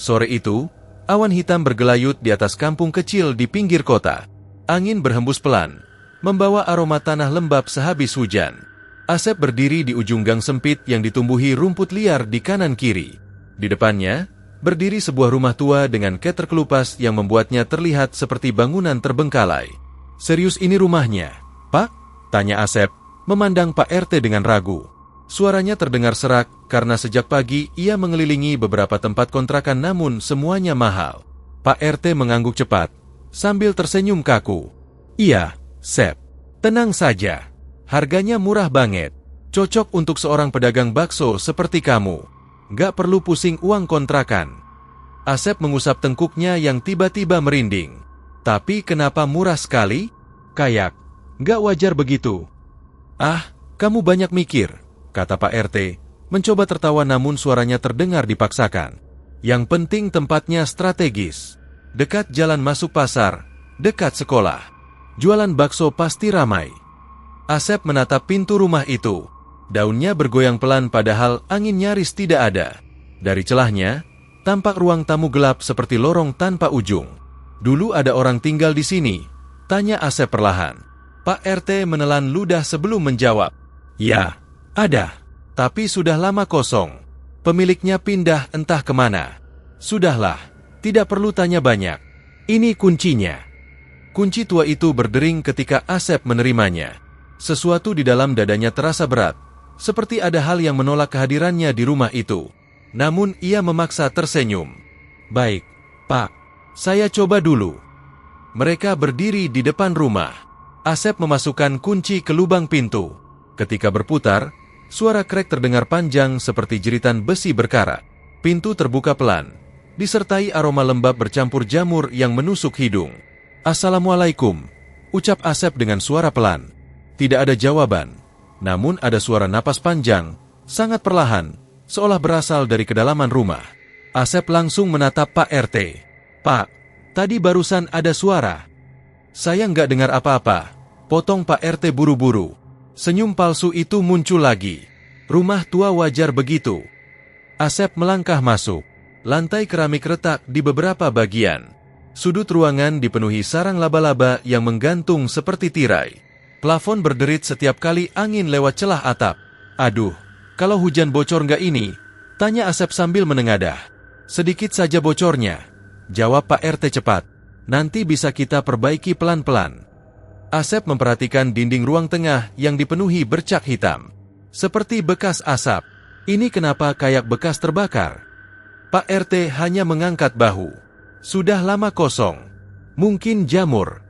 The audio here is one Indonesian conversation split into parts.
Sore itu, awan hitam bergelayut di atas kampung kecil di pinggir kota. Angin berhembus pelan, membawa aroma tanah lembab sehabis hujan. Asep berdiri di ujung gang sempit yang ditumbuhi rumput liar di kanan kiri. Di depannya, berdiri sebuah rumah tua dengan keter kelupas yang membuatnya terlihat seperti bangunan terbengkalai. "Serius ini rumahnya, Pak?" tanya Asep, memandang Pak RT dengan ragu. Suaranya terdengar serak karena sejak pagi ia mengelilingi beberapa tempat kontrakan namun semuanya mahal. Pak RT mengangguk cepat, sambil tersenyum kaku. "Iya, Sep. Tenang saja. Harganya murah banget. Cocok untuk seorang pedagang bakso seperti kamu. Gak perlu pusing uang kontrakan." Asep mengusap tengkuknya yang tiba-tiba merinding. "Tapi kenapa murah sekali? Kayak, gak wajar begitu." "Ah, kamu banyak mikir," kata Pak RT, mencoba tertawa namun suaranya terdengar dipaksakan. "Yang penting tempatnya strategis. Dekat jalan masuk pasar, dekat sekolah. Jualan bakso pasti ramai." Asep menatap pintu rumah itu. Daunnya bergoyang pelan padahal angin nyaris tidak ada. Dari celahnya, tampak ruang tamu gelap seperti lorong tanpa ujung. "Dulu ada orang tinggal di sini?" tanya Asep perlahan. Pak RT menelan ludah sebelum menjawab. "Ya, ada. Tapi sudah lama kosong. Pemiliknya pindah entah kemana." "Sudahlah, tidak perlu tanya banyak. Ini kuncinya." Kunci tua itu berdering ketika Asep menerimanya. Sesuatu di dalam dadanya terasa berat, seperti ada hal yang menolak kehadirannya di rumah itu. Namun ia memaksa tersenyum. "Baik, Pak. Saya coba dulu." Mereka berdiri di depan rumah. Asep memasukkan kunci ke lubang pintu. Ketika berputar, suara krek terdengar panjang seperti jeritan besi berkarat. Pintu terbuka pelan, disertai aroma lembab bercampur jamur yang menusuk hidung. "Assalamualaikum," ucap Asep dengan suara pelan. Tidak ada jawaban, namun ada suara napas panjang, sangat perlahan, seolah berasal dari kedalaman rumah. Asep langsung menatap Pak RT. "Pak, tadi barusan ada suara." "Saya nggak dengar apa-apa," potong Pak RT buru-buru. Senyum palsu itu muncul lagi. "Rumah tua wajar begitu." Asep melangkah masuk. Lantai keramik retak di beberapa bagian. Sudut ruangan dipenuhi sarang laba-laba yang menggantung seperti tirai. Plafon berderit setiap kali angin lewat celah atap. "Aduh, kalau hujan bocor nggak ini?" tanya Asep sambil menengadah. "Sedikit saja bocornya," jawab Pak RT cepat. "Nanti bisa kita perbaiki pelan-pelan." Asep memperhatikan dinding ruang tengah yang dipenuhi bercak hitam. Seperti bekas asap. Ini kenapa kayak bekas terbakar? Pak RT hanya mengangkat bahu. "Sudah lama kosong. Mungkin jamur."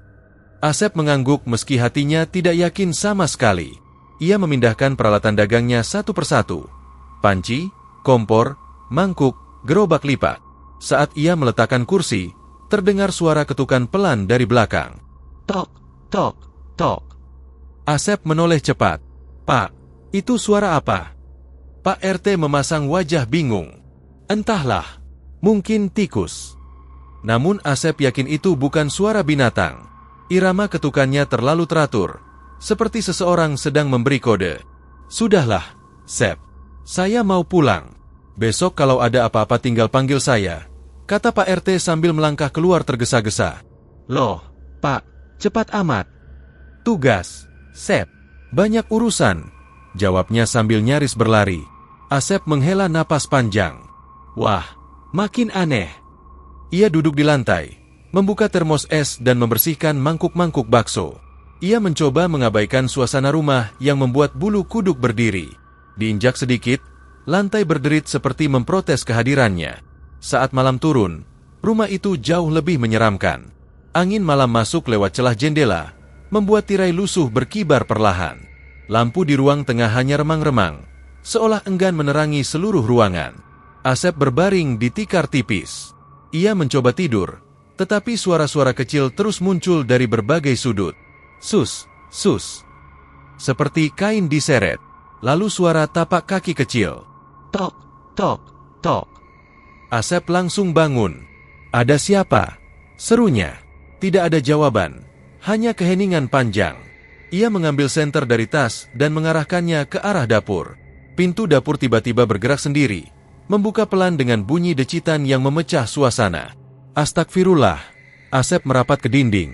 Asep mengangguk meski hatinya tidak yakin sama sekali. Ia memindahkan peralatan dagangnya satu persatu. Panci, kompor, mangkuk, gerobak lipat. Saat ia meletakkan kursi, terdengar suara ketukan pelan dari belakang. Tok, tok, tok. Asep menoleh cepat. "Pak, itu suara apa?" Pak RT memasang wajah bingung. "Entahlah, mungkin tikus." Namun Asep yakin itu bukan suara binatang. Irama ketukannya terlalu teratur, seperti seseorang sedang memberi kode. "Sudahlah, Sep. Saya mau pulang. Besok kalau ada apa-apa tinggal panggil saya," kata Pak RT sambil melangkah keluar tergesa-gesa. "Loh, Pak, cepat amat." "Tugas, Sep. Banyak urusan," jawabnya sambil nyaris berlari. Asep menghela napas panjang. Wah, makin aneh. Ia duduk di lantai, membuka termos es dan membersihkan mangkuk-mangkuk bakso. Ia mencoba mengabaikan suasana rumah yang membuat bulu kuduk berdiri. Diinjak sedikit, lantai berderit seperti memprotes kehadirannya. Saat malam turun, rumah itu jauh lebih menyeramkan. Angin malam masuk lewat celah jendela, membuat tirai lusuh berkibar perlahan. Lampu di ruang tengah hanya remang-remang, seolah enggan menerangi seluruh ruangan. Asep berbaring di tikar tipis. Ia mencoba tidur, tetapi suara-suara kecil terus muncul dari berbagai sudut. Sus, sus. Seperti kain diseret. Lalu suara tapak kaki kecil. Tok, tok, tok. Asep langsung bangun. "Ada siapa?" serunya. Tidak ada jawaban, hanya keheningan panjang. Ia mengambil senter dari tas dan mengarahkannya ke arah dapur. Pintu dapur tiba-tiba bergerak sendiri, membuka pelan dengan bunyi decitan yang memecah suasana. Astagfirullah. Asep merapat ke dinding.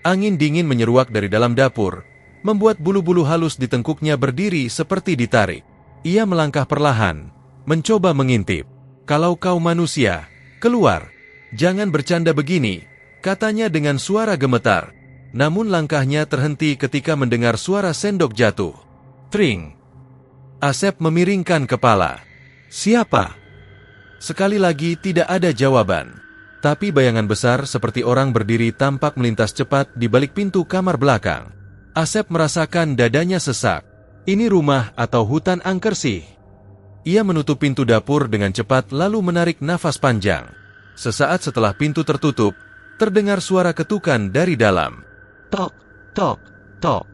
Angin dingin menyeruak dari dalam dapur, membuat bulu-bulu halus di tengkuknya berdiri seperti ditarik. Ia melangkah perlahan, mencoba mengintip. "Kalau kau manusia, keluar. Jangan bercanda begini," katanya dengan suara gemetar. Namun langkahnya terhenti ketika mendengar suara sendok jatuh. Tring. Asep memiringkan kepala. "Siapa?" Sekali lagi tidak ada jawaban. Tapi bayangan besar seperti orang berdiri tampak melintas cepat di balik pintu kamar belakang. Asep merasakan dadanya sesak. Ini rumah atau hutan angker sih? Ia menutup pintu dapur dengan cepat lalu menarik nafas panjang. Sesaat setelah pintu tertutup, terdengar suara ketukan dari dalam. Tok, tok, tok.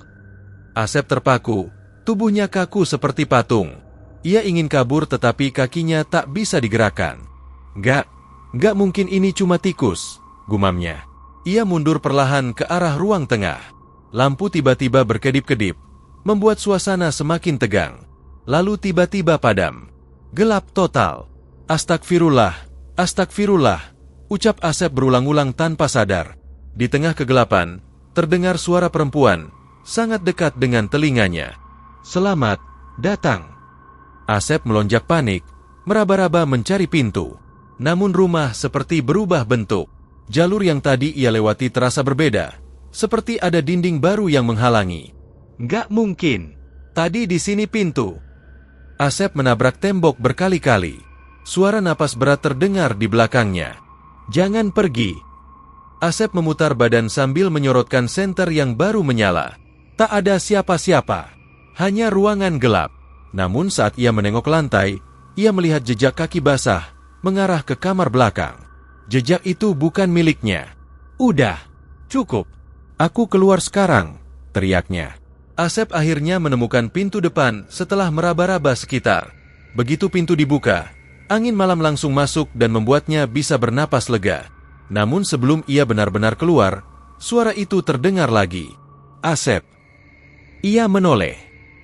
Asep terpaku, tubuhnya kaku seperti patung. Ia ingin kabur tetapi kakinya tak bisa digerakkan. Gak mungkin ini cuma tikus, gumamnya. Ia mundur perlahan ke arah ruang tengah. Lampu tiba-tiba berkedip-kedip, membuat suasana semakin tegang. Lalu tiba-tiba padam. Gelap total. Astagfirullah, astagfirullah, ucap Asep berulang-ulang tanpa sadar. Di tengah kegelapan, terdengar suara perempuan, sangat dekat dengan telinganya. "Selamat datang." Asep melonjak panik, meraba-raba mencari pintu. Namun rumah seperti berubah bentuk. Jalur yang tadi ia lewati terasa berbeda, seperti ada dinding baru yang menghalangi. "Gak mungkin. Tadi di sini pintu." Asep menabrak tembok berkali-kali. Suara napas berat terdengar di belakangnya. "Jangan pergi." Asep memutar badan sambil menyorotkan senter yang baru menyala. Tak ada siapa-siapa. Hanya ruangan gelap. Namun saat ia menengok lantai, ia melihat jejak kaki basah mengarah ke kamar belakang. Jejak itu bukan miliknya. "Udah, cukup. Aku keluar sekarang," teriaknya. Asep akhirnya menemukan pintu depan setelah meraba-raba sekitar. Begitu pintu dibuka, angin malam langsung masuk dan membuatnya bisa bernapas lega. Namun sebelum ia benar-benar keluar, suara itu terdengar lagi. "Asep." Ia menoleh.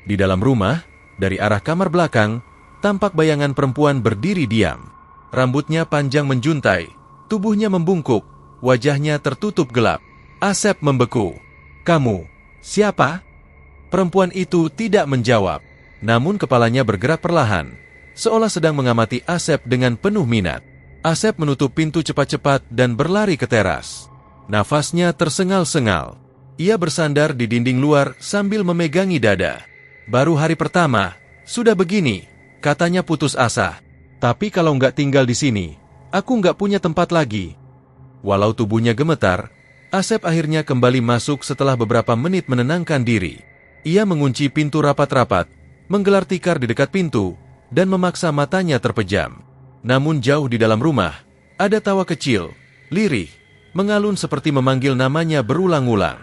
Di dalam rumah, dari arah kamar belakang, tampak bayangan perempuan berdiri diam. Rambutnya panjang menjuntai, tubuhnya membungkuk, wajahnya tertutup gelap. Asep membeku. "Kamu, siapa?" Perempuan itu tidak menjawab, namun kepalanya bergerak perlahan, seolah sedang mengamati Asep dengan penuh minat. Asep menutup pintu cepat-cepat dan berlari ke teras. Nafasnya tersengal-sengal. Ia bersandar di dinding luar sambil memegangi dada. "Baru hari pertama, sudah begini," katanya putus asa. "Tapi kalau nggak tinggal di sini, aku nggak punya tempat lagi." Walau tubuhnya gemetar, Asep akhirnya kembali masuk setelah beberapa menit menenangkan diri. Ia mengunci pintu rapat-rapat, menggelar tikar di dekat pintu, dan memaksa matanya terpejam. Namun jauh di dalam rumah, ada tawa kecil, lirih, mengalun seperti memanggil namanya berulang-ulang.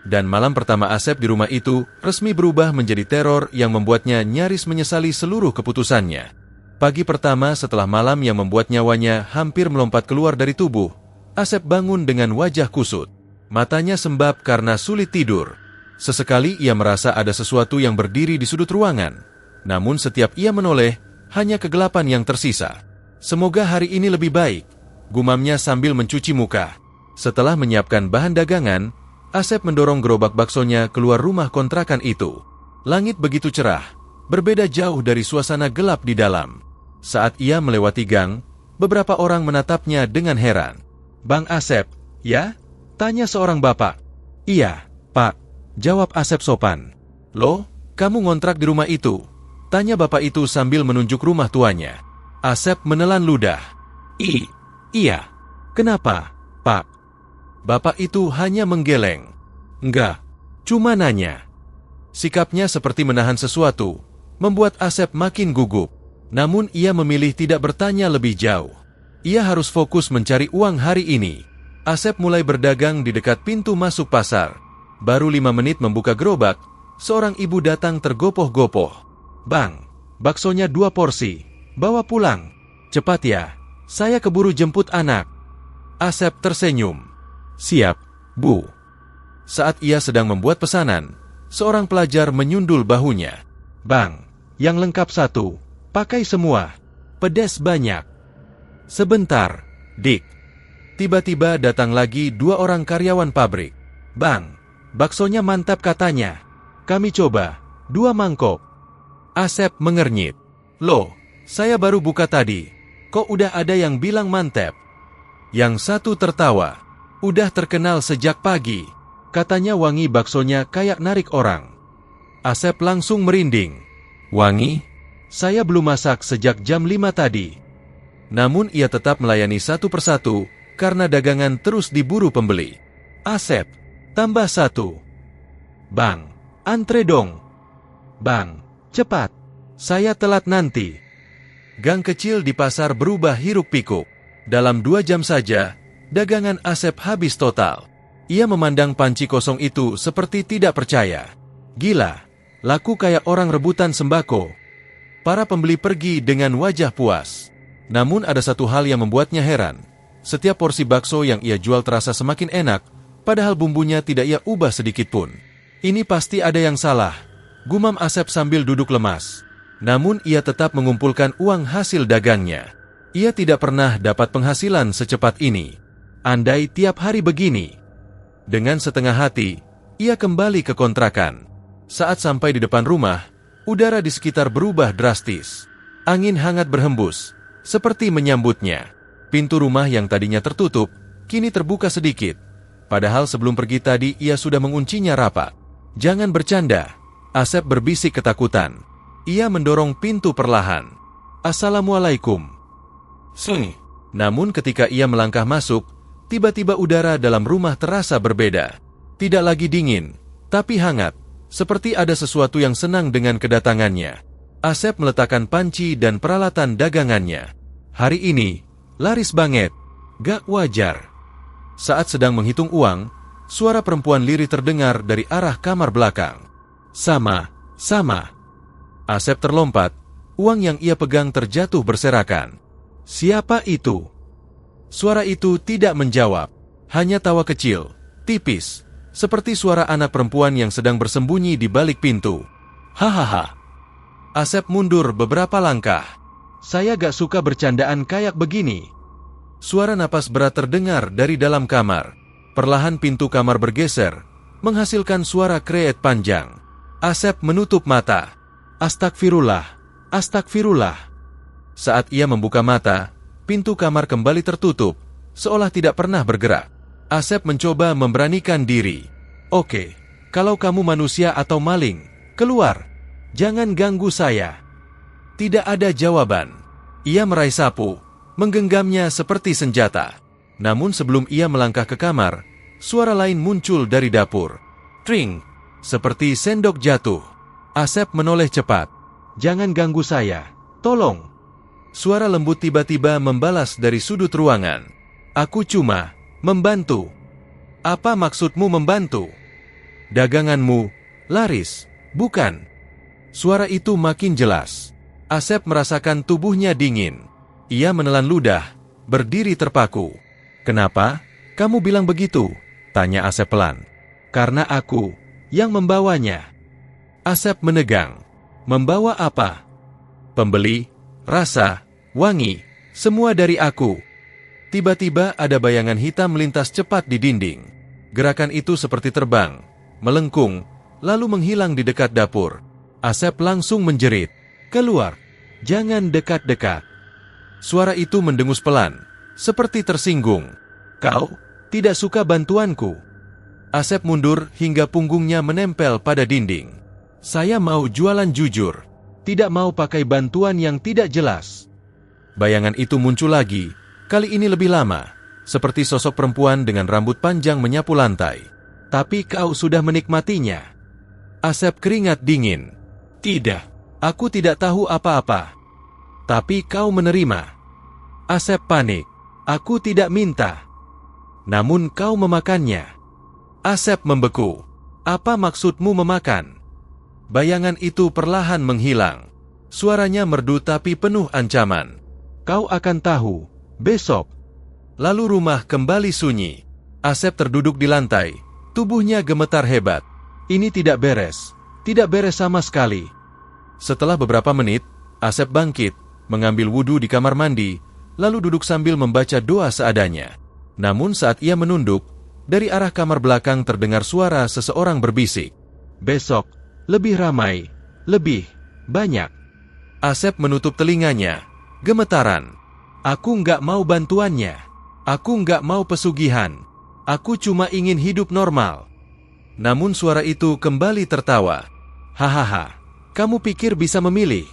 Dan malam pertama Asep di rumah itu resmi berubah menjadi teror yang membuatnya nyaris menyesali seluruh keputusannya. Pagi pertama setelah malam yang membuat nyawanya hampir melompat keluar dari tubuh, Asep bangun dengan wajah kusut. Matanya sembab karena sulit tidur. Sesekali ia merasa ada sesuatu yang berdiri di sudut ruangan. Namun setiap ia menoleh, hanya kegelapan yang tersisa. "Semoga hari ini lebih baik," gumamnya sambil mencuci muka. Setelah menyiapkan bahan dagangan, Asep mendorong gerobak baksonya keluar rumah kontrakan itu. Langit begitu cerah, berbeda jauh dari suasana gelap di dalam. Saat ia melewati gang, beberapa orang menatapnya dengan heran. "Bang Asep, ya?" tanya seorang bapak. "Iya, Pak," jawab Asep sopan. "Loh, kamu ngontrak di rumah itu?" tanya bapak itu sambil menunjuk rumah tuanya. Asep menelan ludah. Iya. Kenapa, Pak?" Bapak itu hanya menggeleng. "Enggak, cuma nanya." Sikapnya seperti menahan sesuatu, membuat Asep makin gugup. Namun ia memilih tidak bertanya lebih jauh. Ia harus fokus mencari uang hari ini. Asep mulai berdagang di dekat pintu masuk pasar. Baru 5 menit membuka gerobak, seorang ibu datang tergopoh-gopoh. "Bang, baksonya 2 porsi. Bawa pulang. Cepat ya, saya keburu jemput anak." Asep tersenyum. "Siap, Bu." Saat ia sedang membuat pesanan, seorang pelajar menyundul bahunya. "Bang, yang lengkap 1. Pakai semua." Pedas banyak. Sebentar, Dik. Tiba-tiba datang lagi 2 orang karyawan pabrik. Bang, baksonya mantap katanya. Kami coba, 2 mangkok. Asep mengernyit. Loh, saya baru buka tadi. Kok udah ada yang bilang mantap? Yang satu tertawa. Udah terkenal sejak pagi. Katanya wangi baksonya kayak narik orang. Asep langsung merinding. Wangi? Saya belum masak sejak jam 5 tadi. Namun ia tetap melayani satu persatu, karena dagangan terus diburu pembeli. Asep, tambah 1. Bang, antre dong. Bang, cepat. Saya telat nanti. Gang kecil di pasar berubah hiruk-pikuk. Dalam 2 jam saja, dagangan Asep habis total. Ia memandang panci kosong itu seperti tidak percaya. Gila, laku kayak orang rebutan sembako. Para pembeli pergi dengan wajah puas. Namun ada satu hal yang membuatnya heran. Setiap porsi bakso yang ia jual terasa semakin enak, padahal bumbunya tidak ia ubah sedikit pun. Ini pasti ada yang salah, gumam Asep sambil duduk lemas. Namun ia tetap mengumpulkan uang hasil dagangnya. Ia tidak pernah dapat penghasilan secepat ini. Andai tiap hari begini. Dengan setengah hati, ia kembali ke kontrakan. Saat sampai di depan rumah, udara di sekitar berubah drastis. Angin hangat berhembus, seperti menyambutnya. Pintu rumah yang tadinya tertutup, kini terbuka sedikit. Padahal sebelum pergi tadi ia sudah menguncinya rapat. Jangan bercanda, Asep berbisik ketakutan. Ia mendorong pintu perlahan. Assalamualaikum. Sini. Namun ketika ia melangkah masuk, tiba-tiba udara dalam rumah terasa berbeda. Tidak lagi dingin, tapi hangat. Seperti ada sesuatu yang senang dengan kedatangannya. Asep meletakkan panci dan peralatan dagangannya. Hari ini, laris banget. Gak wajar. Saat sedang menghitung uang, suara perempuan lirih terdengar dari arah kamar belakang. Sama. Asep terlompat, uang yang ia pegang terjatuh berserakan. Siapa itu? Suara itu tidak menjawab. Hanya tawa kecil, tipis, seperti suara anak perempuan yang sedang bersembunyi di balik pintu. Hahaha. Asep mundur beberapa langkah. Saya gak suka bercandaan kayak begini. Suara napas berat terdengar dari dalam kamar. Perlahan pintu kamar bergeser, menghasilkan suara kreet panjang. Asep menutup mata. Astagfirullah. Saat ia membuka mata, pintu kamar kembali tertutup, seolah tidak pernah bergerak. Asep mencoba memberanikan diri. Oke, kalau kamu manusia atau maling, keluar. Jangan ganggu saya. Tidak ada jawaban. Ia meraih sapu, menggenggamnya seperti senjata. Namun sebelum ia melangkah ke kamar, suara lain muncul dari dapur. Tring, seperti sendok jatuh. Asep menoleh cepat. Jangan ganggu saya, tolong. Suara lembut tiba-tiba membalas dari sudut ruangan. Aku cuma membantu. Apa maksudmu membantu? Daganganmu laris, bukan? Suara itu makin jelas. Asep merasakan tubuhnya dingin. Ia menelan ludah, berdiri terpaku. Kenapa? Kamu bilang begitu? Tanya Asep pelan. Karena aku yang membawanya. Asep menegang. Membawa apa? Pembeli, rasa, wangi, semua dari aku. Tiba-tiba ada bayangan hitam melintas cepat di dinding. Gerakan itu seperti terbang, melengkung, lalu menghilang di dekat dapur. Asep langsung menjerit. Keluar, jangan dekat-dekat. Suara itu mendengus pelan, seperti tersinggung. Kau tidak suka bantuanku? Asep mundur hingga punggungnya menempel pada dinding. Saya mau jualan jujur, tidak mau pakai bantuan yang tidak jelas. Bayangan itu muncul lagi, kali ini lebih lama, seperti sosok perempuan dengan rambut panjang menyapu lantai. Tapi kau sudah menikmatinya. Asep keringat dingin. Tidak, aku tidak tahu apa-apa. Tapi kau menerima. Asep panik. Aku tidak minta. Namun kau memakannya. Asep membeku. Apa maksudmu memakan? Bayangan itu perlahan menghilang. Suaranya merdu tapi penuh ancaman. Kau akan tahu, besok. Lalu rumah kembali sunyi. Asep terduduk di lantai. Tubuhnya gemetar hebat. Ini tidak beres. Tidak beres sama sekali. Setelah beberapa menit, Asep bangkit, mengambil wudhu di kamar mandi, lalu duduk sambil membaca doa seadanya. Namun saat ia menunduk, dari arah kamar belakang terdengar suara seseorang berbisik. "Besok, lebih ramai, lebih banyak." Asep menutup telinganya, gemetaran. "Aku nggak mau bantuannya. Aku nggak mau pesugihan. Aku cuma ingin hidup normal." Namun suara itu kembali tertawa. "Hahaha, kamu pikir bisa memilih?"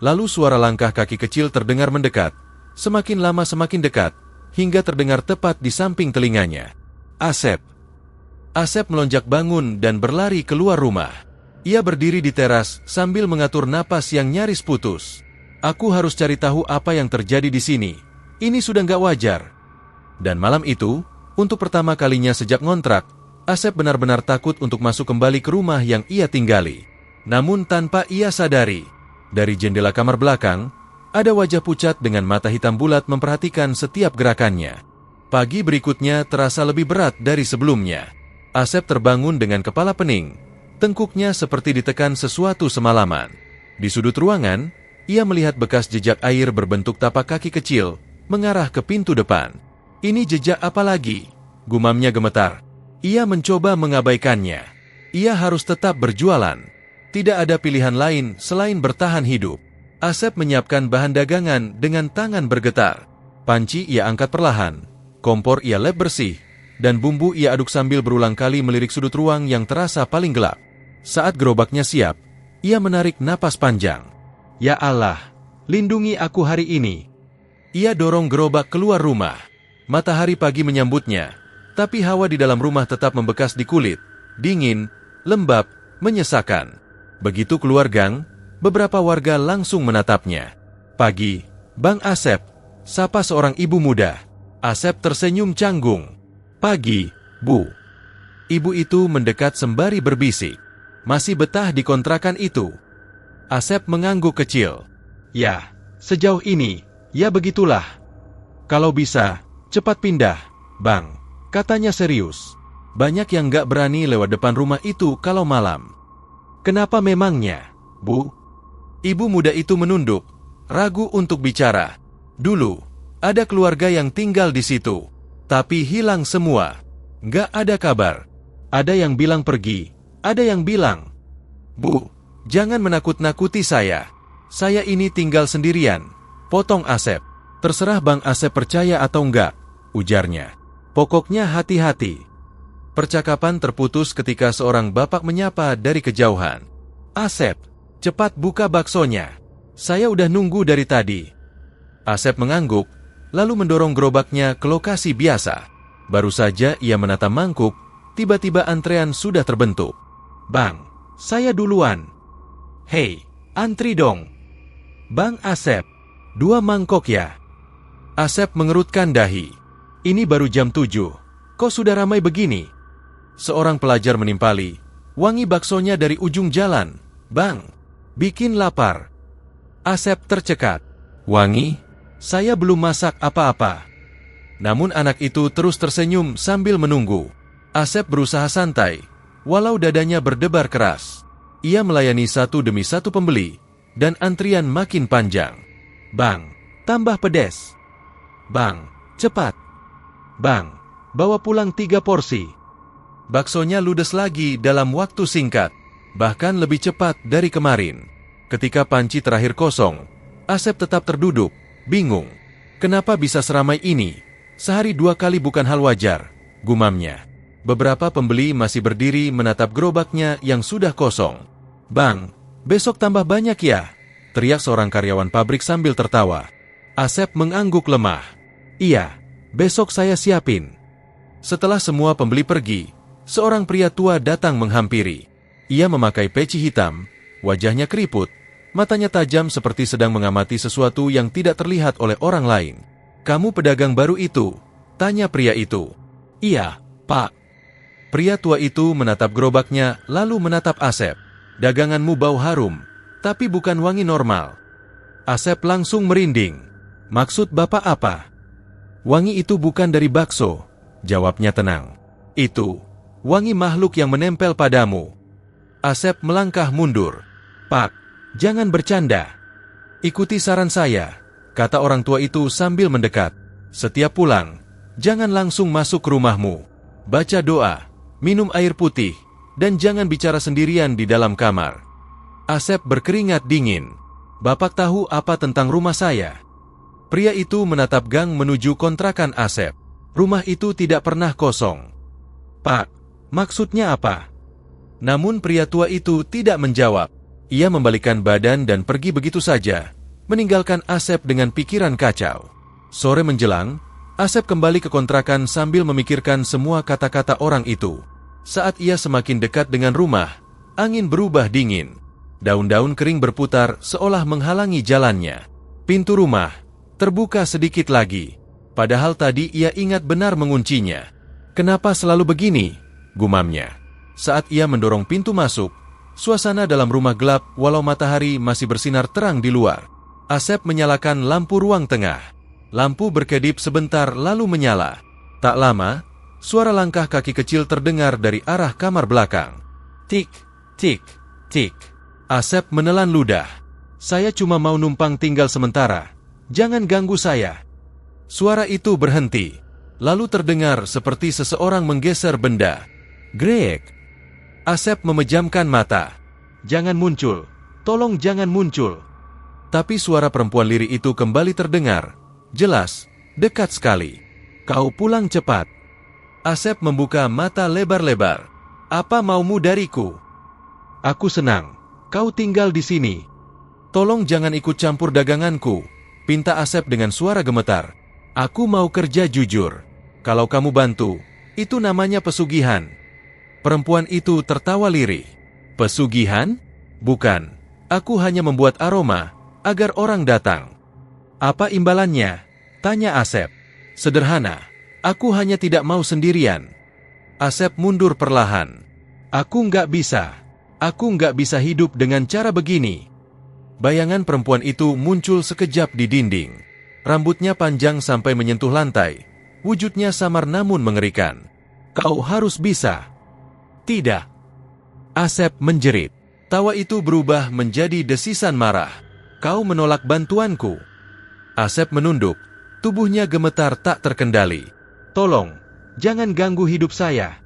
Lalu suara langkah kaki kecil terdengar mendekat, semakin lama semakin dekat, hingga terdengar tepat di samping telinganya. Asep. Asep melonjak bangun dan berlari keluar rumah. Ia berdiri di teras sambil mengatur napas yang nyaris putus. "Aku harus cari tahu apa yang terjadi di sini. Ini sudah nggak wajar." Dan malam itu, untuk pertama kalinya sejak ngontrak, Asep benar-benar takut untuk masuk kembali ke rumah yang ia tinggali. Namun tanpa ia sadari, dari jendela kamar belakang, ada wajah pucat dengan mata hitam bulat memperhatikan setiap gerakannya. Pagi berikutnya terasa lebih berat dari sebelumnya. Asep terbangun dengan kepala pening. Tengkuknya seperti ditekan sesuatu semalaman. Di sudut ruangan, ia melihat bekas jejak air berbentuk tapak kaki kecil mengarah ke pintu depan. "Ini jejak apa lagi?" gumamnya gemetar. Ia mencoba mengabaikannya. Ia harus tetap berjualan. Tidak ada pilihan lain selain bertahan hidup. Asep menyiapkan bahan dagangan dengan tangan bergetar. Panci ia angkat perlahan, kompor ia lap bersih, dan bumbu ia aduk sambil berulang kali melirik sudut ruang yang terasa paling gelap. Saat gerobaknya siap, ia menarik napas panjang. "Ya Allah, lindungi aku hari ini." Ia dorong gerobak keluar rumah. Matahari pagi menyambutnya, tapi hawa di dalam rumah tetap membekas di kulit, dingin, lembab, menyesakan. Begitu keluar gang, beberapa warga langsung menatapnya. "Pagi, Bang Asep," sapa seorang ibu muda. Asep tersenyum canggung. "Pagi, Bu." Ibu itu mendekat sembari berbisik. "Masih betah di kontrakan itu?" Asep mengangguk kecil. "Ya, sejauh ini, ya begitulah. Kalau bisa, cepat pindah, Bang," katanya serius. "Banyak yang gak berani lewat depan rumah itu kalau malam." "Kenapa memangnya, Bu?" Ibu muda itu menunduk, ragu untuk bicara. "Dulu, ada keluarga yang tinggal di situ, tapi hilang semua. Nggak ada kabar. Ada yang bilang pergi, ada yang bilang..." "Bu, jangan menakut-nakuti saya. Saya ini tinggal sendirian," potong Asep. "Terserah Bang Asep percaya atau enggak," ujarnya. "Pokoknya hati-hati." Percakapan terputus ketika seorang bapak menyapa dari kejauhan. "Asep, cepat buka baksonya. Saya udah nunggu dari tadi." Asep mengangguk, lalu mendorong gerobaknya ke lokasi biasa. Baru saja ia menata mangkuk, tiba-tiba antrean sudah terbentuk. "Bang, saya duluan." "Hei, antri dong." "Bang Asep, 2 mangkok ya?" Asep mengerutkan dahi. "Ini baru jam 7. Kok sudah ramai begini?" Seorang pelajar menimpali. "Wangi baksonya dari ujung jalan, Bang. Bikin lapar." Asep tercekat. "Wangi? Saya belum masak apa-apa." Namun anak itu terus tersenyum sambil menunggu. Asep berusaha santai, walau dadanya berdebar keras. Ia melayani satu demi satu pembeli, dan antrian makin panjang. "Bang, tambah pedes." "Bang, cepat." "Bang, bawa pulang 3 porsi." Baksonya ludes lagi dalam waktu singkat, bahkan lebih cepat dari kemarin. Ketika panci terakhir kosong, Asep tetap terduduk, bingung. Kenapa bisa seramai ini? Sehari 2 kali bukan hal wajar, gumamnya. Beberapa pembeli masih berdiri menatap gerobaknya yang sudah kosong. "Bang, besok tambah banyak ya?" teriak seorang karyawan pabrik sambil tertawa. Asep mengangguk lemah. "Iya, besok saya siapin." Setelah semua pembeli pergi, seorang pria tua datang menghampiri. Ia memakai peci hitam, wajahnya keriput, matanya tajam seperti sedang mengamati sesuatu yang tidak terlihat oleh orang lain. "Kamu pedagang baru itu?" tanya pria itu. "Iya, Pak." Pria tua itu menatap gerobaknya lalu menatap Asep. "Daganganmu bau harum, tapi bukan wangi normal." Asep langsung merinding. "Maksud Bapak apa?" "Wangi itu bukan dari bakso," jawabnya tenang. "Itu wangi makhluk yang menempel padamu." Asep melangkah mundur. "Pak, jangan bercanda. Ikuti saran saya, kata orang tua itu sambil mendekat. Setiap pulang, jangan langsung masuk ke rumahmu. Baca doa, minum air putih, dan jangan bicara sendirian di dalam kamar. Asep berkeringat dingin. Bapak tahu apa tentang rumah saya? Pria itu menatap gang menuju kontrakan Asep. Rumah itu tidak pernah kosong. Pak, maksudnya apa? Namun pria tua itu tidak menjawab. Ia membalikkan badan dan pergi begitu saja, meninggalkan Asep dengan pikiran kacau. Sore menjelang, Asep kembali ke kontrakan sambil memikirkan semua kata-kata orang itu. Saat ia semakin dekat dengan rumah, angin berubah dingin. Daun-daun kering berputar seolah menghalangi jalannya. Pintu rumah terbuka sedikit lagi. Padahal tadi ia ingat benar menguncinya. Kenapa selalu begini? Gumamnya. Saat ia mendorong pintu masuk, suasana dalam rumah gelap walau matahari masih bersinar terang di luar. Asep menyalakan lampu ruang tengah. Lampu berkedip sebentar lalu menyala. Tak lama, suara langkah kaki kecil terdengar dari arah kamar belakang. Tik, tik, tik. Asep menelan ludah. Saya cuma mau numpang tinggal sementara. Jangan ganggu saya. Suara itu berhenti. Lalu terdengar seperti seseorang menggeser benda. Grek. Asep memejamkan mata. Jangan muncul. Tolong jangan muncul. Tapi suara perempuan lirih itu kembali terdengar. Jelas, dekat sekali. Kau pulang cepat. Asep membuka mata lebar-lebar. Apa maumu dariku? Aku senang. Kau tinggal di sini. Tolong jangan ikut campur daganganku, pinta Asep dengan suara gemetar. Aku mau kerja jujur. Kalau kamu bantu, itu namanya pesugihan. Perempuan itu tertawa lirih. Pesugihan? Bukan. Aku hanya membuat aroma agar orang datang. Apa imbalannya? Tanya Asep. Sederhana. Aku hanya tidak mau sendirian. Asep mundur perlahan. Aku nggak bisa. Aku nggak bisa hidup dengan cara begini. Bayangan perempuan itu muncul sekejap di dinding. Rambutnya panjang sampai menyentuh lantai. Wujudnya samar namun mengerikan. Kau harus bisa. Tidak. Asep menjerit. Tawa itu berubah menjadi desisan marah. Kau menolak bantuanku. Asep menunduk. Tubuhnya gemetar tak terkendali. Tolong, jangan ganggu hidup saya.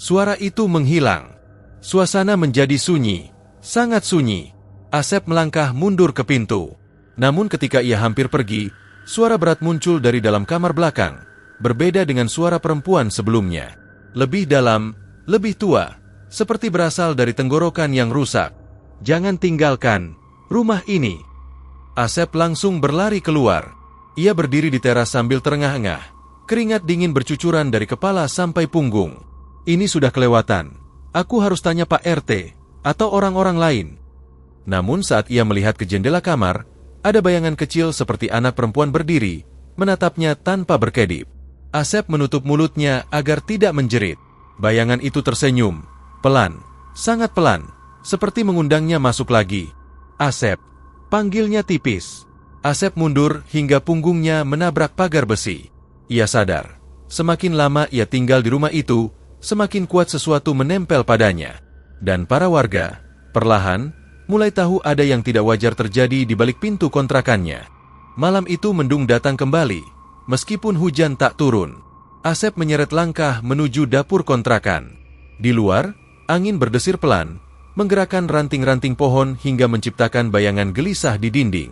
Suara itu menghilang. Suasana menjadi sunyi, sangat sunyi. Asep melangkah mundur ke pintu. Namun ketika ia hampir pergi, suara berat muncul dari dalam kamar belakang. Berbeda dengan suara perempuan sebelumnya. Lebih dalam, lebih tua, seperti berasal dari tenggorokan yang rusak. Jangan tinggalkan rumah ini. Asep langsung berlari keluar. Ia berdiri di teras sambil terengah-engah. Keringat dingin bercucuran dari kepala sampai punggung. Ini sudah kelewatan. Aku harus tanya Pak RT atau orang-orang lain. Namun saat ia melihat ke jendela kamar, ada bayangan kecil seperti anak perempuan berdiri, menatapnya tanpa berkedip. Asep menutup mulutnya agar tidak menjerit. Bayangan itu tersenyum, pelan, sangat pelan, seperti mengundangnya masuk lagi. Asep, panggilnya tipis. Asep mundur hingga punggungnya menabrak pagar besi. Ia sadar, semakin lama ia tinggal di rumah itu, semakin kuat sesuatu menempel padanya. Dan para warga, perlahan, mulai tahu ada yang tidak wajar terjadi di balik pintu kontrakannya. Malam itu mendung datang kembali, meskipun hujan tak turun. Asep menyeret langkah menuju dapur kontrakan. Di luar, angin berdesir pelan, menggerakkan ranting-ranting pohon hingga menciptakan bayangan gelisah di dinding.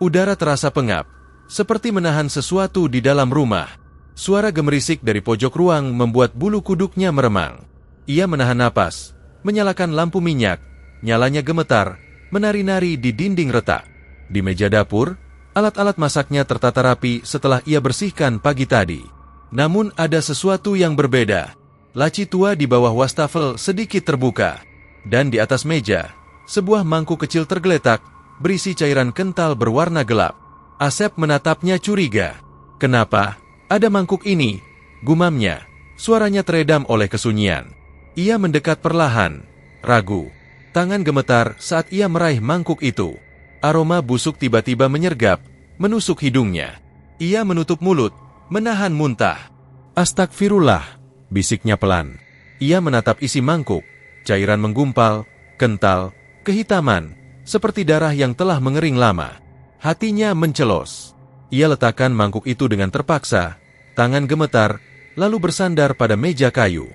Udara terasa pengap, seperti menahan sesuatu di dalam rumah. Suara gemerisik dari pojok ruang membuat bulu kuduknya meremang. Ia menahan napas, menyalakan lampu minyak, nyalanya gemetar, menari-nari di dinding retak. Di meja dapur, alat-alat masaknya tertata rapi setelah ia bersihkan pagi tadi. Namun ada sesuatu yang berbeda. Laci tua di bawah wastafel sedikit terbuka. Dan di atas meja, sebuah mangkuk kecil tergeletak, berisi cairan kental berwarna gelap. Asep menatapnya curiga. Kenapa ada mangkuk ini? Gumamnya. Suaranya teredam oleh kesunyian. Ia mendekat perlahan, ragu. Tangan gemetar saat ia meraih mangkuk itu. Aroma busuk tiba-tiba menyergap, menusuk hidungnya. Ia menutup mulut, menahan muntah. Astagfirullah, bisiknya pelan. Ia menatap isi mangkuk. Cairan menggumpal, kental, kehitaman, seperti darah yang telah mengering lama. Hatinya mencelos. Ia letakkan mangkuk itu dengan terpaksa, tangan gemetar, lalu bersandar pada meja kayu.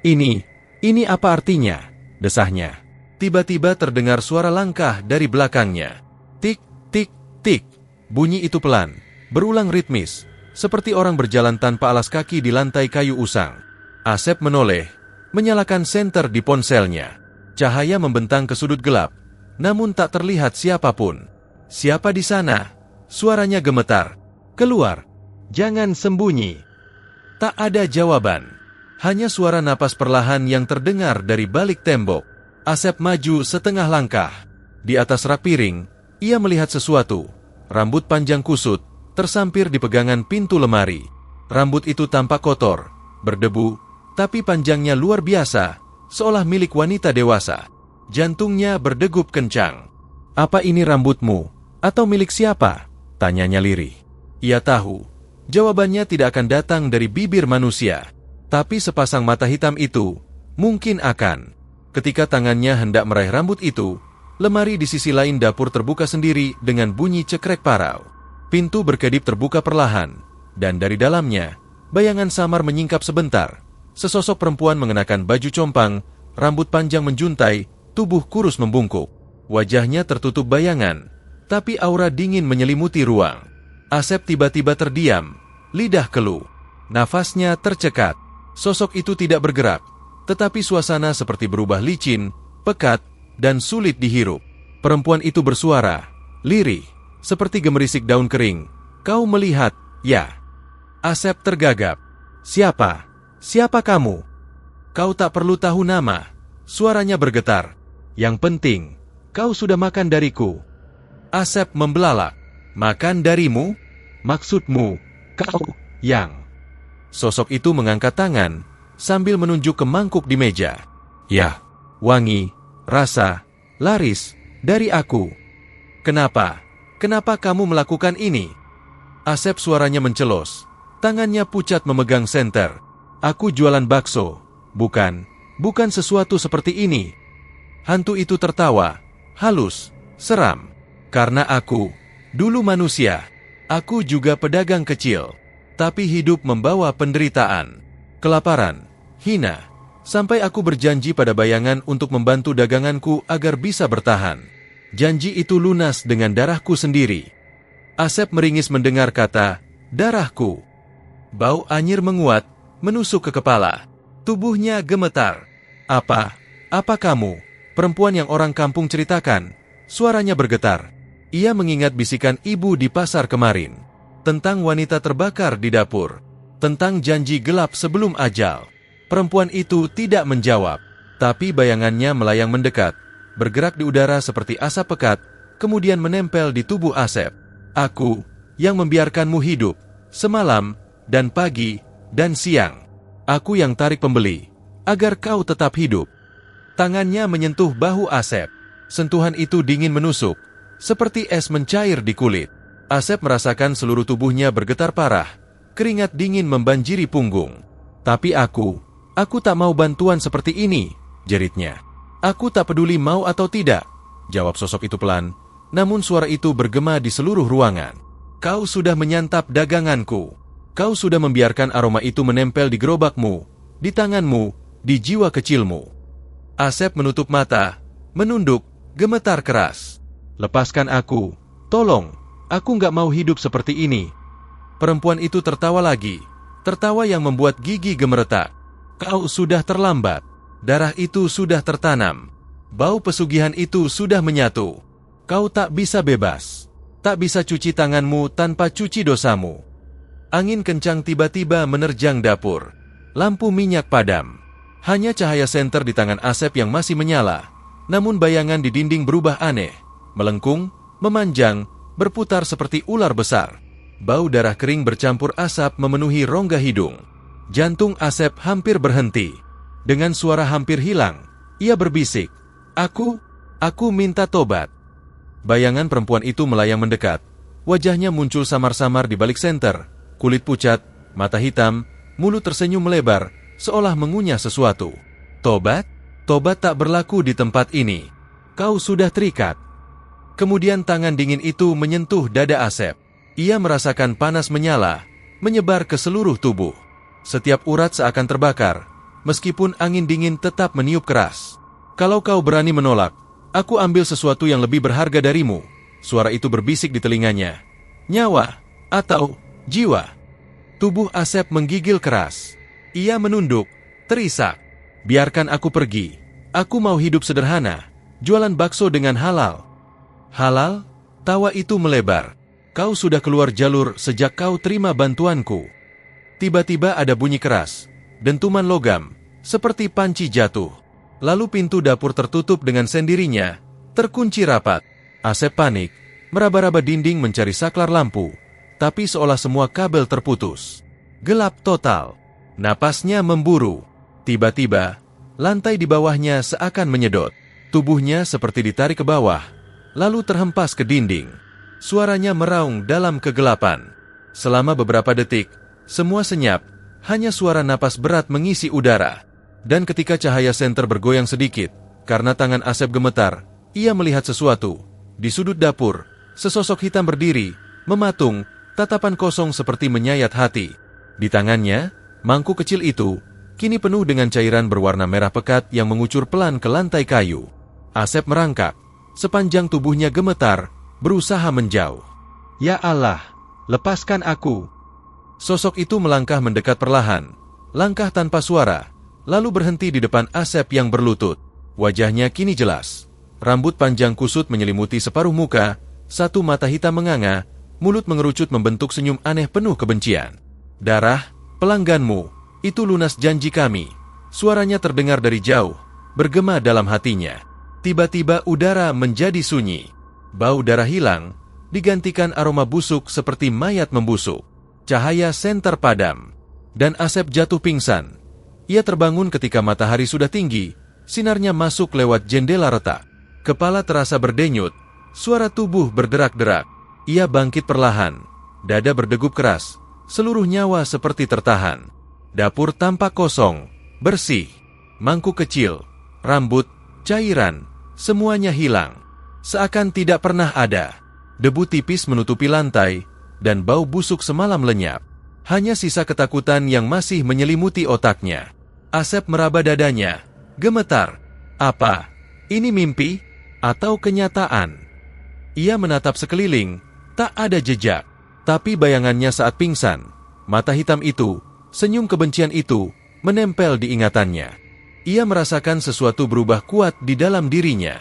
Ini apa artinya? Desahnya. Tiba-tiba terdengar suara langkah dari belakangnya. Tik, tik, tik. Bunyi itu pelan, berulang ritmis, seperti orang berjalan tanpa alas kaki di lantai kayu usang. Asep menoleh, menyalakan senter di ponselnya. Cahaya membentang ke sudut gelap, namun tak terlihat siapapun. Siapa di sana? Suaranya gemetar. Keluar. Jangan sembunyi. Tak ada jawaban. Hanya suara napas perlahan yang terdengar dari balik tembok. Asep maju setengah langkah. Di atas rak piring, ia melihat sesuatu. Rambut panjang kusut, tersampir di pegangan pintu lemari. Rambut itu tampak kotor, berdebu, tapi panjangnya luar biasa, seolah milik wanita dewasa. Jantungnya berdegup kencang. Apa ini rambutmu? Atau milik siapa? Tanyanya lirih. Ia tahu, jawabannya tidak akan datang dari bibir manusia. Tapi sepasang mata hitam itu, mungkin akan. Ketika tangannya hendak meraih rambut itu, lemari di sisi lain dapur terbuka sendiri dengan bunyi cekrek parau. Pintu berkedip terbuka perlahan, dan dari dalamnya, bayangan samar menyingkap sebentar. Sesosok perempuan mengenakan baju compang, rambut panjang menjuntai, tubuh kurus membungkuk. Wajahnya tertutup bayangan, tapi aura dingin menyelimuti ruang. Asep tiba-tiba terdiam, lidah keluh. Nafasnya tercekat. Sosok itu tidak bergerak, tetapi suasana seperti berubah licin, pekat, dan sulit dihirup. Perempuan itu bersuara, lirih, seperti gemerisik daun kering. Kau melihat, ya? Asep tergagap. Siapa? Siapa kamu? Kau tak perlu tahu nama. Suaranya bergetar. Yang penting, kau sudah makan dariku. Asep membelalak. Makan darimu? Maksudmu, kau yang... Sosok itu mengangkat tangan, sambil menunjuk ke mangkuk di meja. Ya, wangi, rasa, laris, dari aku. Kenapa? Kenapa kamu melakukan ini? Asep suaranya mencelos. Tangannya pucat memegang senter. Aku jualan bakso. Bukan sesuatu seperti ini. Hantu itu tertawa, halus, seram. Karena aku, dulu manusia. Aku juga pedagang kecil. Tapi hidup membawa penderitaan. Kelaparan, hina. Sampai aku berjanji pada bayangan untuk membantu daganganku agar bisa bertahan. Janji itu lunas dengan darahku sendiri. Asep meringis mendengar kata, darahku. Bau anyir menguat, menusuk ke kepala. Tubuhnya gemetar. Apa kamu? Perempuan yang orang kampung ceritakan. Suaranya bergetar. Ia mengingat bisikan ibu di pasar kemarin. Tentang wanita terbakar di dapur. Tentang janji gelap sebelum ajal. Perempuan itu tidak menjawab. Tapi bayangannya melayang mendekat. Bergerak di udara seperti asap pekat. Kemudian menempel di tubuh Asep. Aku, yang membiarkanmu hidup. Semalam, dan pagi, dan siang. Aku yang tarik pembeli. Agar kau tetap hidup. Tangannya menyentuh bahu Asep. Sentuhan itu dingin menusuk. Seperti es mencair di kulit. Asep merasakan seluruh tubuhnya bergetar parah. Keringat dingin membanjiri punggung. Tapi aku tak mau bantuan seperti ini, jeritnya. Aku tak peduli mau atau tidak, jawab sosok itu pelan. Namun suara itu bergema di seluruh ruangan. Kau sudah menyantap daganganku. Kau sudah membiarkan aroma itu menempel di gerobakmu, di tanganmu, di jiwa kecilmu. Asep menutup mata, menunduk, gemetar keras. Lepaskan aku, tolong, aku nggak mau hidup seperti ini. Perempuan itu tertawa lagi, tertawa yang membuat gigi gemeretak. Kau sudah terlambat, darah itu sudah tertanam, bau pesugihan itu sudah menyatu. Kau tak bisa bebas, tak bisa cuci tanganmu tanpa cuci dosamu. Angin kencang tiba-tiba menerjang dapur, lampu minyak padam. Hanya cahaya senter di tangan Asep yang masih menyala, namun bayangan di dinding berubah aneh. Melengkung, memanjang, berputar seperti ular besar. Bau darah kering bercampur asap memenuhi rongga hidung. Jantung Asep hampir berhenti. Dengan suara hampir hilang, ia berbisik, Aku minta tobat. Bayangan perempuan itu melayang mendekat. Wajahnya muncul samar-samar di balik senter. Kulit pucat, mata hitam, mulut tersenyum melebar, seolah mengunyah sesuatu. Tobat? Tobat tak berlaku di tempat ini. Kau sudah terikat. Kemudian tangan dingin itu menyentuh dada Asep. Ia merasakan panas menyala, menyebar ke seluruh tubuh. Setiap urat seakan terbakar, meskipun angin dingin tetap meniup keras. "Kalau kau berani menolak, aku ambil sesuatu yang lebih berharga darimu." Suara itu berbisik di telinganya. "Nyawa atau jiwa?" Tubuh Asep menggigil keras. Ia menunduk, terisak. "Biarkan aku pergi. Aku mau hidup sederhana, jualan bakso dengan halal." "Halal?" Tawa itu melebar. "Kau sudah keluar jalur sejak kau terima bantuanku." Tiba-tiba ada bunyi keras, dentuman logam, seperti panci jatuh. Lalu pintu dapur tertutup dengan sendirinya, terkunci rapat. Asep panik, meraba-raba dinding mencari saklar lampu, tapi seolah semua kabel terputus. Gelap total. Napasnya memburu. Tiba-tiba, lantai di bawahnya seakan menyedot. Tubuhnya seperti ditarik ke bawah, lalu terhempas ke dinding. Suaranya meraung dalam kegelapan. Selama beberapa detik, semua senyap, hanya suara napas berat mengisi udara. Dan ketika cahaya senter bergoyang sedikit, karena tangan Asep gemetar, ia melihat sesuatu. Di sudut dapur, sesosok hitam berdiri, mematung, tatapan kosong seperti menyayat hati. Di tangannya, mangkuk kecil itu, kini penuh dengan cairan berwarna merah pekat yang mengucur pelan ke lantai kayu. Asep merangkak, sepanjang tubuhnya gemetar, berusaha menjauh. "Ya Allah, lepaskan aku." Sosok itu melangkah mendekat perlahan, langkah tanpa suara, lalu berhenti di depan Asep yang berlutut. Wajahnya kini jelas. Rambut panjang kusut menyelimuti separuh muka, satu mata hitam menganga, mulut mengerucut membentuk senyum aneh penuh kebencian. "Darah, pelangganmu, itu lunas janji kami." Suaranya terdengar dari jauh, bergema dalam hatinya. Tiba-tiba udara menjadi sunyi. Bau darah hilang, digantikan aroma busuk seperti mayat membusuk. Cahaya senter padam, dan Asep jatuh pingsan. Ia terbangun ketika matahari sudah tinggi, sinarnya masuk lewat jendela retak. Kepala terasa berdenyut, suara tubuh berderak-derak. Ia bangkit perlahan, dada berdegup keras, seluruh nyawa seperti tertahan. Dapur tampak kosong, bersih, mangkuk kecil, rambut, cairan, semuanya hilang. Seakan tidak pernah ada. Debu tipis menutupi lantai, dan bau busuk semalam lenyap. Hanya sisa ketakutan yang masih menyelimuti otaknya. Asep meraba dadanya, gemetar. Apa? Ini mimpi? Atau kenyataan? Ia menatap sekeliling, tak ada jejak. Tapi bayangannya saat pingsan, mata hitam itu, senyum kebencian itu, menempel di ingatannya. Ia merasakan sesuatu berubah kuat di dalam dirinya.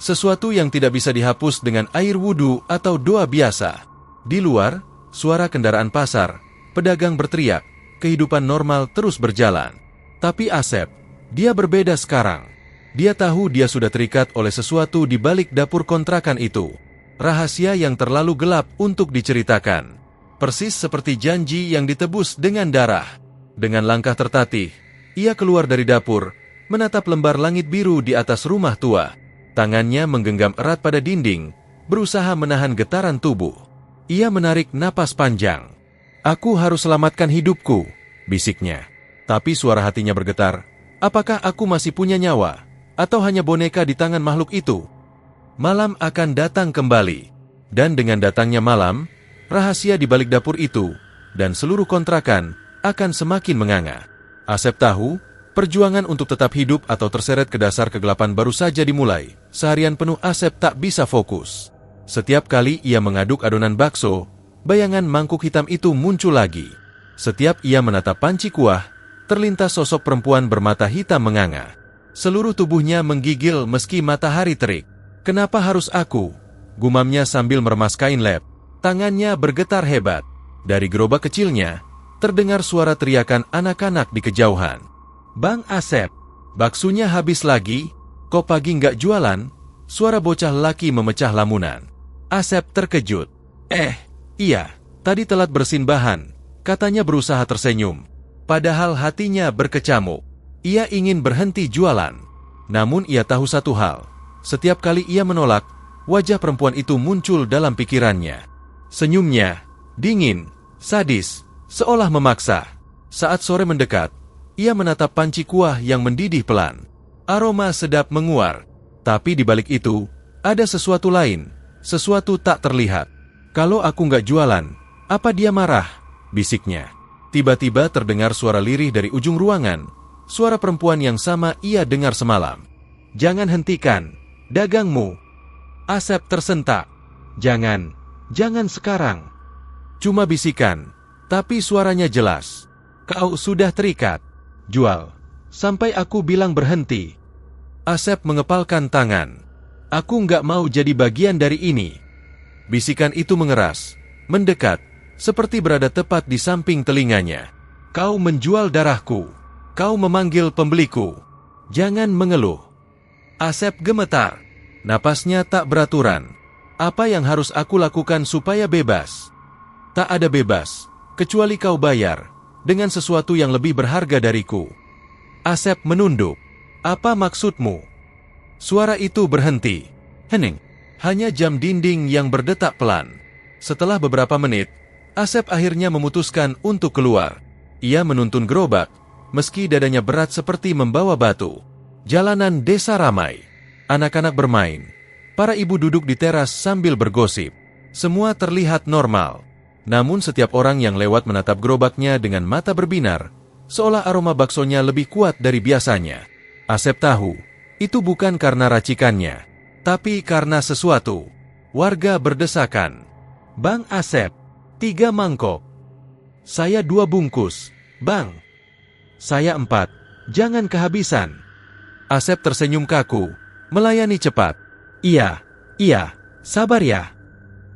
Sesuatu yang tidak bisa dihapus dengan air wudhu atau doa biasa. Di luar, suara kendaraan pasar, pedagang berteriak, kehidupan normal terus berjalan. Tapi Asep, dia berbeda sekarang. Dia tahu dia sudah terikat oleh sesuatu di balik dapur kontrakan itu. Rahasia yang terlalu gelap untuk diceritakan. Persis seperti janji yang ditebus dengan darah. Dengan langkah tertatih, ia keluar dari dapur, menatap lembar langit biru di atas rumah tua. Tangannya menggenggam erat pada dinding, berusaha menahan getaran tubuh. Ia menarik napas panjang. "Aku harus selamatkan hidupku," bisiknya. Tapi suara hatinya bergetar. Apakah aku masih punya nyawa? Atau hanya boneka di tangan makhluk itu? Malam akan datang kembali. Dan dengan datangnya malam, rahasia di balik dapur itu, dan seluruh kontrakan, akan semakin menganga. Asep tahu, perjuangan untuk tetap hidup atau terseret ke dasar kegelapan baru saja dimulai. Seharian penuh Asep tak bisa fokus. Setiap kali ia mengaduk adonan bakso, bayangan mangkuk hitam itu muncul lagi. Setiap ia menatap panci kuah, terlintas sosok perempuan bermata hitam menganga. Seluruh tubuhnya menggigil meski matahari terik. "Kenapa harus aku?" gumamnya sambil meremas kain lap. Tangannya bergetar hebat. Dari gerobak kecilnya, terdengar suara teriakan anak-anak di kejauhan. "Bang Asep, baksonya habis lagi? Kok pagi nggak jualan?" Suara bocah lelaki memecah lamunan. Asep terkejut. Iya, tadi telat bersin bahan," katanya berusaha tersenyum. Padahal hatinya berkecamuk. Ia ingin berhenti jualan. Namun ia tahu satu hal. Setiap kali ia menolak, wajah perempuan itu muncul dalam pikirannya. Senyumnya, dingin, sadis, seolah memaksa. Saat sore mendekat, ia menatap panci kuah yang mendidih pelan. Aroma sedap menguar. Tapi di balik itu, ada sesuatu lain. sesuatu tak terlihat. Kalau aku nggak jualan, apa dia marah? Bisiknya. Tiba-tiba terdengar suara lirih dari ujung ruangan. Suara perempuan yang sama ia dengar semalam. Jangan hentikan dagangmu. Asep tersentak. Jangan sekarang. Cuma bisikan, tapi suaranya jelas. Kau sudah terikat. Jual. Sampai aku bilang berhenti. Asep mengepalkan tangan. Aku nggak mau jadi bagian dari ini. Bisikan itu mengeras, mendekat, seperti berada tepat di samping telinganya. Kau menjual darahku. Kau memanggil pembeliku. Jangan mengeluh. Asep gemetar. Napasnya tak beraturan. Apa yang harus aku lakukan supaya bebas? Tak ada bebas, kecuali kau bayar dengan sesuatu yang lebih berharga dariku. Asep menunduk. Apa maksudmu? Suara itu berhenti. Hening. Hanya jam dinding yang berdetak pelan. Setelah beberapa menit, Asep akhirnya memutuskan untuk keluar. Ia menuntun gerobak, meski dadanya berat seperti membawa batu. Jalanan desa ramai. Anak-anak bermain. Para ibu duduk di teras sambil bergosip. Semua terlihat normal. Namun setiap orang yang lewat menatap gerobaknya dengan mata berbinar, seolah aroma baksonya lebih kuat dari biasanya. Asep tahu, itu bukan karena racikannya, tapi karena sesuatu. Warga berdesakan. Bang Asep, 3 mangkok. Saya 2 bungkus. Bang. Saya 4. Jangan kehabisan. Asep tersenyum kaku, melayani cepat. Iya, sabar ya.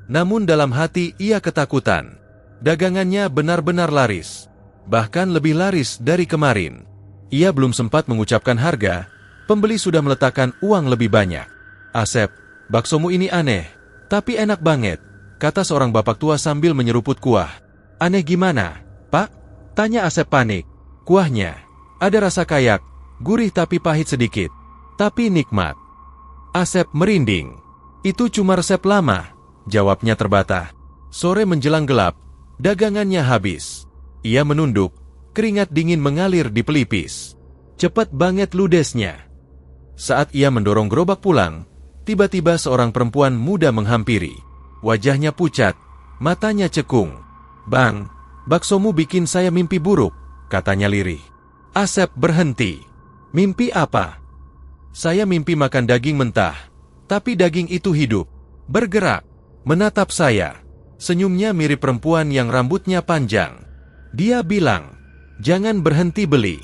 Namun dalam hati ia ketakutan. Dagangannya benar-benar laris. Bahkan lebih laris dari kemarin. Ia belum sempat mengucapkan harga, pembeli sudah meletakkan uang lebih banyak. Asep, baksomu ini aneh, tapi enak banget, kata seorang bapak tua sambil menyeruput kuah. Aneh gimana, Pak? Tanya Asep panik. Kuahnya, ada rasa kayak, gurih tapi pahit sedikit. Tapi nikmat. Asep merinding. Itu cuma resep lama, jawabnya terbata. Sore menjelang gelap, dagangannya habis. Ia menunduk, keringat dingin mengalir di pelipis. Cepat banget ludesnya. Saat ia mendorong gerobak pulang, tiba-tiba seorang perempuan muda menghampiri. Wajahnya pucat, matanya cekung. Bang, baksomu bikin saya mimpi buruk, katanya lirih. Asep berhenti. Mimpi apa? Saya mimpi makan daging mentah, tapi daging itu hidup, bergerak, menatap saya. Senyumnya mirip perempuan yang rambutnya panjang. Dia bilang, jangan berhenti beli.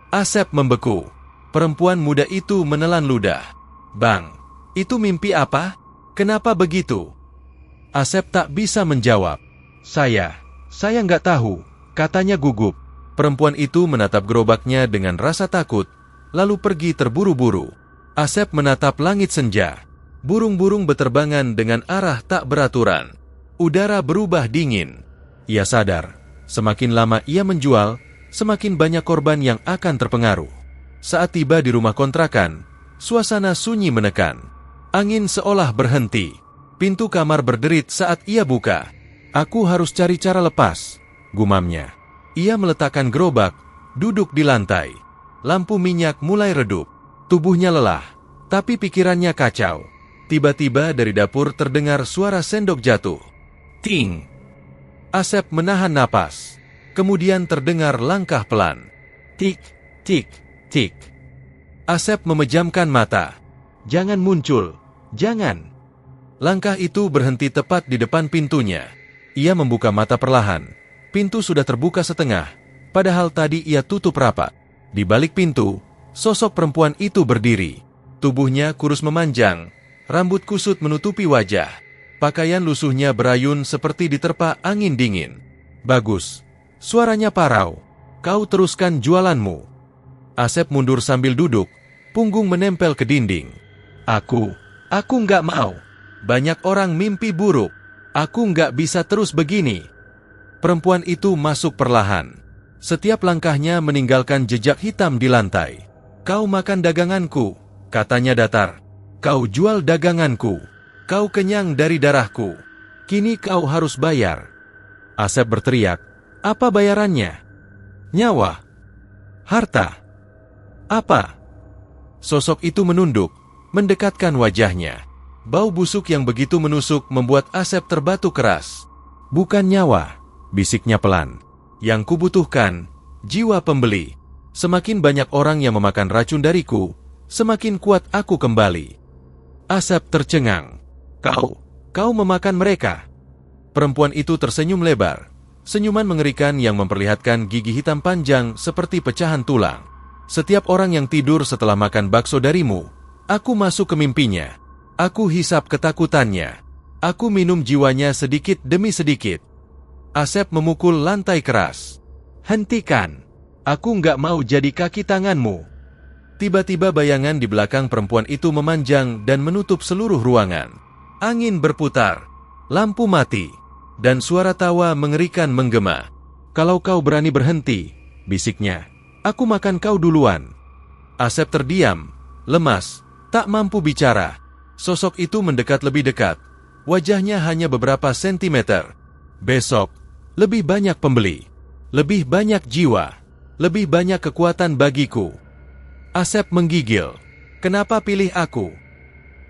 Asep membeku. Perempuan muda itu menelan ludah. Bang, itu mimpi apa? Kenapa begitu? Asep tak bisa menjawab. Saya nggak tahu, katanya gugup. Perempuan itu menatap gerobaknya dengan rasa takut, lalu pergi terburu-buru. Asep menatap langit senja. Burung-burung beterbangan dengan arah tak beraturan. Udara berubah dingin. Ia sadar, semakin lama ia menjual, semakin banyak korban yang akan terpengaruh. Saat tiba di rumah kontrakan, suasana sunyi menekan. Angin seolah berhenti. Pintu kamar berderit saat ia buka. Aku harus cari cara lepas, gumamnya. Ia meletakkan gerobak, duduk di lantai. Lampu minyak mulai redup. Tubuhnya lelah, tapi pikirannya kacau. Tiba-tiba dari dapur terdengar suara sendok jatuh. Ting! Asep menahan napas. Kemudian terdengar langkah pelan. Tik, tik, tik. Asep memejamkan mata. Jangan muncul, jangan. Langkah itu berhenti tepat di depan pintunya. Ia membuka mata perlahan. Pintu sudah terbuka setengah, padahal tadi ia tutup rapat. Di balik pintu, sosok perempuan itu berdiri. Tubuhnya kurus memanjang, rambut kusut menutupi wajah. Pakaian lusuhnya berayun seperti diterpa angin dingin. Bagus. Suaranya parau. Kau teruskan jualanmu. Asep mundur sambil duduk, punggung menempel ke dinding. Aku nggak mau. Banyak orang mimpi buruk. Aku nggak bisa terus begini. Perempuan itu masuk perlahan. Setiap langkahnya meninggalkan jejak hitam di lantai. Kau makan daganganku, katanya datar. Kau jual daganganku. Kau kenyang dari darahku. Kini kau harus bayar. Asep berteriak. Apa bayarannya? Nyawa? Harta? Apa? Sosok itu menunduk, mendekatkan wajahnya. Bau busuk yang begitu menusuk membuat Asep terbatuk keras. Bukan nyawa, bisiknya pelan. Yang kubutuhkan, jiwa pembeli. Semakin banyak orang yang memakan racun dariku, semakin kuat aku kembali. Asep tercengang. Kau memakan mereka? Perempuan itu tersenyum lebar. Senyuman mengerikan yang memperlihatkan gigi hitam panjang seperti pecahan tulang. Setiap orang yang tidur setelah makan bakso darimu, aku masuk ke mimpinya. Aku hisap ketakutannya. Aku minum jiwanya sedikit demi sedikit. Asep memukul lantai keras. Hentikan. Aku nggak mau jadi kaki tanganmu. Tiba-tiba bayangan di belakang perempuan itu memanjang dan menutup seluruh ruangan. Angin berputar. Lampu mati. Dan suara tawa mengerikan menggema. Kalau kau berani berhenti, bisiknya, aku makan kau duluan. Asep terdiam, lemas, tak mampu bicara. Sosok itu mendekat lebih dekat. Wajahnya hanya beberapa sentimeter. Besok, lebih banyak pembeli. Lebih banyak jiwa. Lebih banyak kekuatan bagiku. Asep menggigil. Kenapa pilih aku?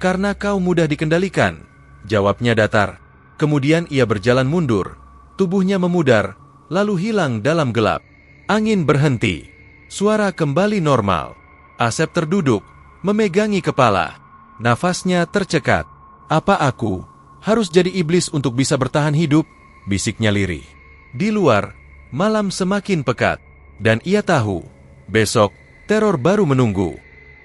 Karena kau mudah dikendalikan. Jawabnya datar. Kemudian ia berjalan mundur. Tubuhnya memudar, lalu hilang dalam gelap. Angin berhenti. Suara kembali normal. Asep terduduk, memegangi kepala. Nafasnya tercekat. Apa aku harus jadi iblis untuk bisa bertahan hidup? Bisiknya lirih. Di luar, malam semakin pekat. Dan ia tahu, besok, teror baru menunggu.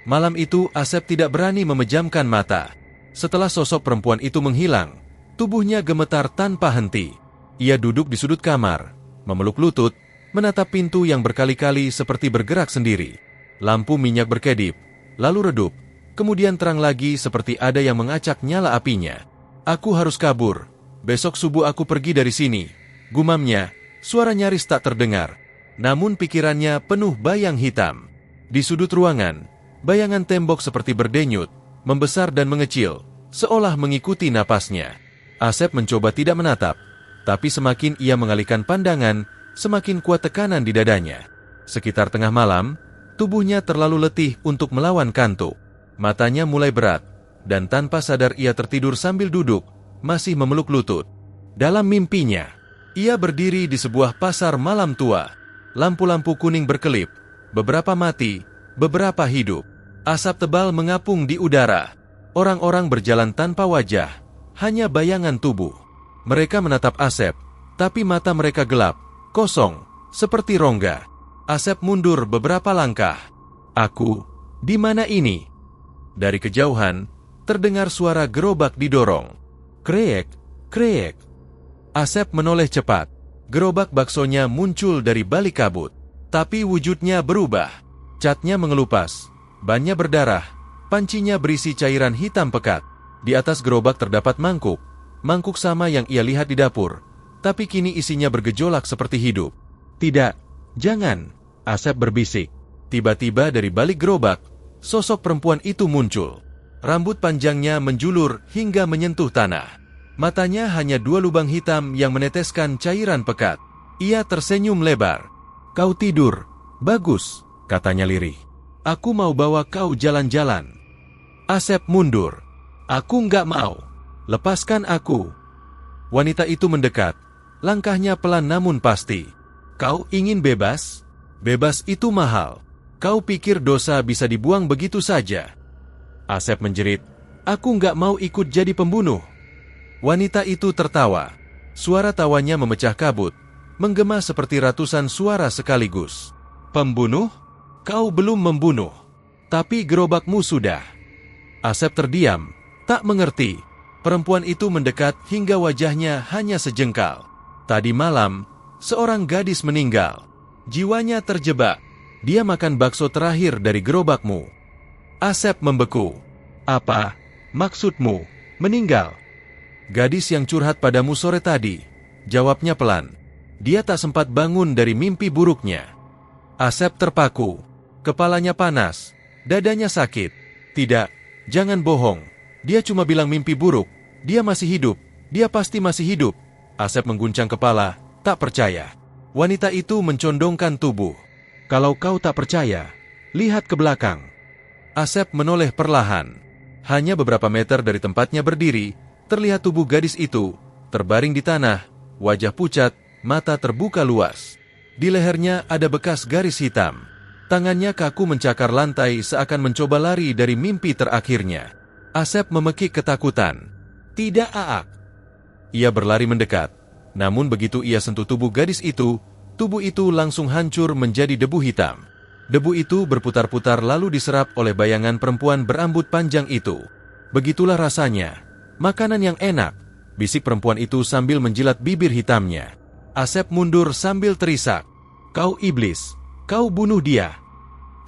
Malam itu Asep tidak berani memejamkan mata. Setelah sosok perempuan itu menghilang, tubuhnya gemetar tanpa henti. Ia duduk di sudut kamar, memeluk lutut, menatap pintu yang berkali-kali seperti bergerak sendiri. Lampu minyak berkedip, lalu redup. Kemudian terang lagi seperti ada yang mengacak nyala apinya. Aku harus kabur. Besok subuh aku pergi dari sini. Gumamnya, suara nyaris tak terdengar. Namun pikirannya penuh bayang hitam. Di sudut ruangan, bayangan tembok seperti berdenyut, membesar dan mengecil, seolah mengikuti napasnya. Asep mencoba tidak menatap, tapi semakin ia mengalihkan pandangan, semakin kuat tekanan di dadanya. Sekitar tengah malam, tubuhnya terlalu letih untuk melawan kantuk. Matanya mulai berat, dan tanpa sadar ia tertidur sambil duduk, masih memeluk lutut. Dalam mimpinya, ia berdiri di sebuah pasar malam tua. Lampu-lampu kuning berkelip, beberapa mati, beberapa hidup. Asap tebal mengapung di udara. Orang-orang berjalan tanpa wajah, hanya bayangan tubuh. Mereka menatap Asep, tapi mata mereka gelap, kosong, seperti rongga. Asep mundur beberapa langkah. Aku, di mana ini? Dari kejauhan, terdengar suara gerobak didorong. Krek, krek. Asep menoleh cepat. Gerobak baksonya muncul dari balik kabut. Tapi wujudnya berubah. Catnya mengelupas. Bannya berdarah. Pancinya berisi cairan hitam pekat. Di atas gerobak terdapat mangkuk. Mangkuk sama yang ia lihat di dapur. Tapi kini isinya bergejolak seperti hidup. Tidak, jangan, Asep berbisik. Tiba-tiba dari balik gerobak, sosok perempuan itu muncul. Rambut panjangnya menjulur hingga menyentuh tanah. Matanya hanya 2 lubang hitam yang meneteskan cairan pekat. Ia tersenyum lebar. Kau tidur. Bagus, katanya lirih. Aku mau bawa kau jalan-jalan. Asep mundur. Aku nggak mau. Lepaskan aku. Wanita itu mendekat. Langkahnya pelan namun pasti. Kau ingin bebas? Bebas itu mahal. Kau pikir dosa bisa dibuang begitu saja? Asep menjerit. Aku nggak mau ikut jadi pembunuh. Wanita itu tertawa. Suara tawanya memecah kabut, menggema seperti ratusan suara sekaligus. Pembunuh? Kau belum membunuh. Tapi gerobakmu sudah. Asep terdiam, tak mengerti. Perempuan itu mendekat hingga wajahnya hanya sejengkal. Tadi malam, seorang gadis meninggal. Jiwanya terjebak. Dia makan bakso terakhir dari gerobakmu. Asep membeku. Apa maksudmu? Meninggal? Gadis yang curhat padamu sore tadi, jawabnya pelan. Dia tak sempat bangun dari mimpi buruknya. Asep terpaku. Kepalanya panas. Dadanya sakit. Tidak, jangan bohong. Dia cuma bilang mimpi buruk. Dia masih hidup. Dia pasti masih hidup. Asep mengguncang kepala, tak percaya. Wanita itu mencondongkan tubuh. Kalau kau tak percaya, lihat ke belakang. Asep menoleh perlahan. Hanya beberapa meter dari tempatnya berdiri, terlihat tubuh gadis itu, terbaring di tanah, wajah pucat, mata terbuka luas. Di lehernya ada bekas garis hitam. Tangannya kaku mencakar lantai seakan mencoba lari dari mimpi terakhirnya. Asep memekik ketakutan. Tidak, Aak. Ia berlari mendekat. Namun begitu ia sentuh tubuh gadis itu, tubuh itu langsung hancur menjadi debu hitam. Debu itu berputar-putar lalu diserap oleh bayangan perempuan berambut panjang itu. Begitulah rasanya. Makanan yang enak, bisik perempuan itu sambil menjilat bibir hitamnya. Asep mundur sambil terisak. Kau iblis, kau bunuh dia.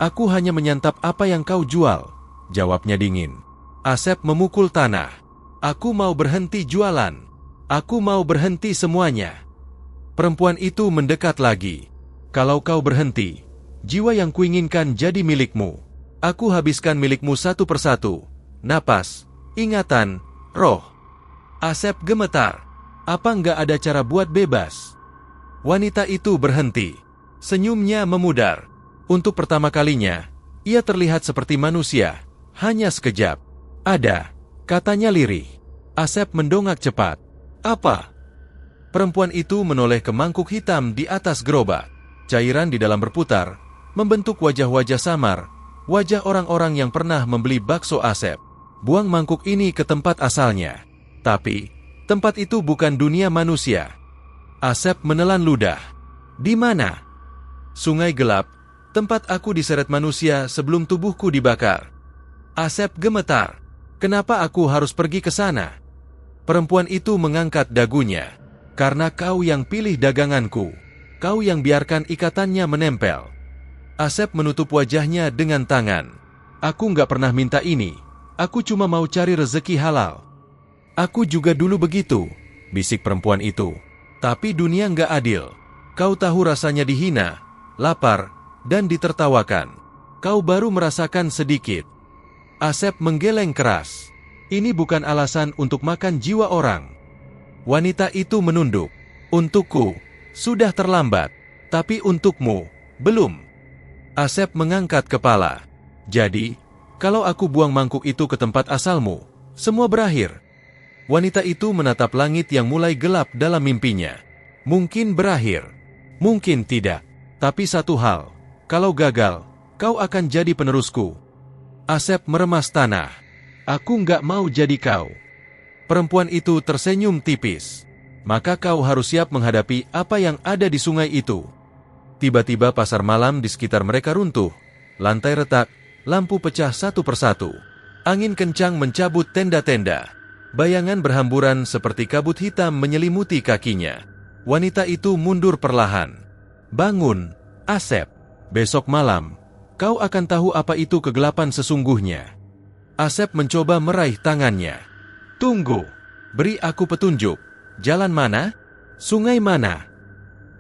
Aku hanya menyantap apa yang kau jual, jawabnya dingin. Asep memukul tanah. Aku mau berhenti jualan. Aku mau berhenti semuanya. Perempuan itu mendekat lagi. Kalau kau berhenti, jiwa yang kuinginkan jadi milikmu. Aku habiskan milikmu satu persatu. Napas, ingatan, roh. Asep gemetar. Apa nggak ada cara buat bebas? Wanita itu berhenti. Senyumnya memudar. Untuk pertama kalinya, ia terlihat seperti manusia. Hanya sekejap. Ada, katanya lirih. Asep mendongak cepat. Apa? Perempuan itu menoleh ke mangkuk hitam di atas gerobak. Cairan di dalam berputar, membentuk wajah-wajah samar, wajah orang-orang yang pernah membeli bakso Asep. Buang mangkuk ini ke tempat asalnya. Tapi, tempat itu bukan dunia manusia. Asep menelan ludah. Di mana? Sungai gelap, tempat aku diseret manusia sebelum tubuhku dibakar. Asep gemetar. Kenapa aku harus pergi ke sana? Perempuan itu mengangkat dagunya. Karena kau yang pilih daganganku. Kau yang biarkan ikatannya menempel. Asep menutup wajahnya dengan tangan. Aku nggak pernah minta ini. Aku cuma mau cari rezeki halal. Aku juga dulu begitu, bisik perempuan itu. Tapi dunia nggak adil. Kau tahu rasanya dihina, lapar, dan ditertawakan. Kau baru merasakan sedikit. Asep menggeleng keras. Ini bukan alasan untuk makan jiwa orang. Wanita itu menunduk. Untukku, sudah terlambat. Tapi untukmu, belum. Asep mengangkat kepala. Jadi, kalau aku buang mangkuk itu ke tempat asalmu, semua berakhir. Wanita itu menatap langit yang mulai gelap dalam mimpinya. Mungkin berakhir, mungkin tidak. Tapi satu hal, kalau gagal, kau akan jadi penerusku. Asep meremas tanah. Aku nggak mau jadi kau. Perempuan itu tersenyum tipis. Maka kau harus siap menghadapi apa yang ada di sungai itu. Tiba-tiba pasar malam di sekitar mereka runtuh. Lantai retak, lampu pecah satu persatu. Angin kencang mencabut tenda-tenda. Bayangan berhamburan seperti kabut hitam menyelimuti kakinya. Wanita itu mundur perlahan. Bangun, Asep. Besok malam, kau akan tahu apa itu kegelapan sesungguhnya. Asep mencoba meraih tangannya. Tunggu, beri aku petunjuk. Jalan mana? Sungai mana?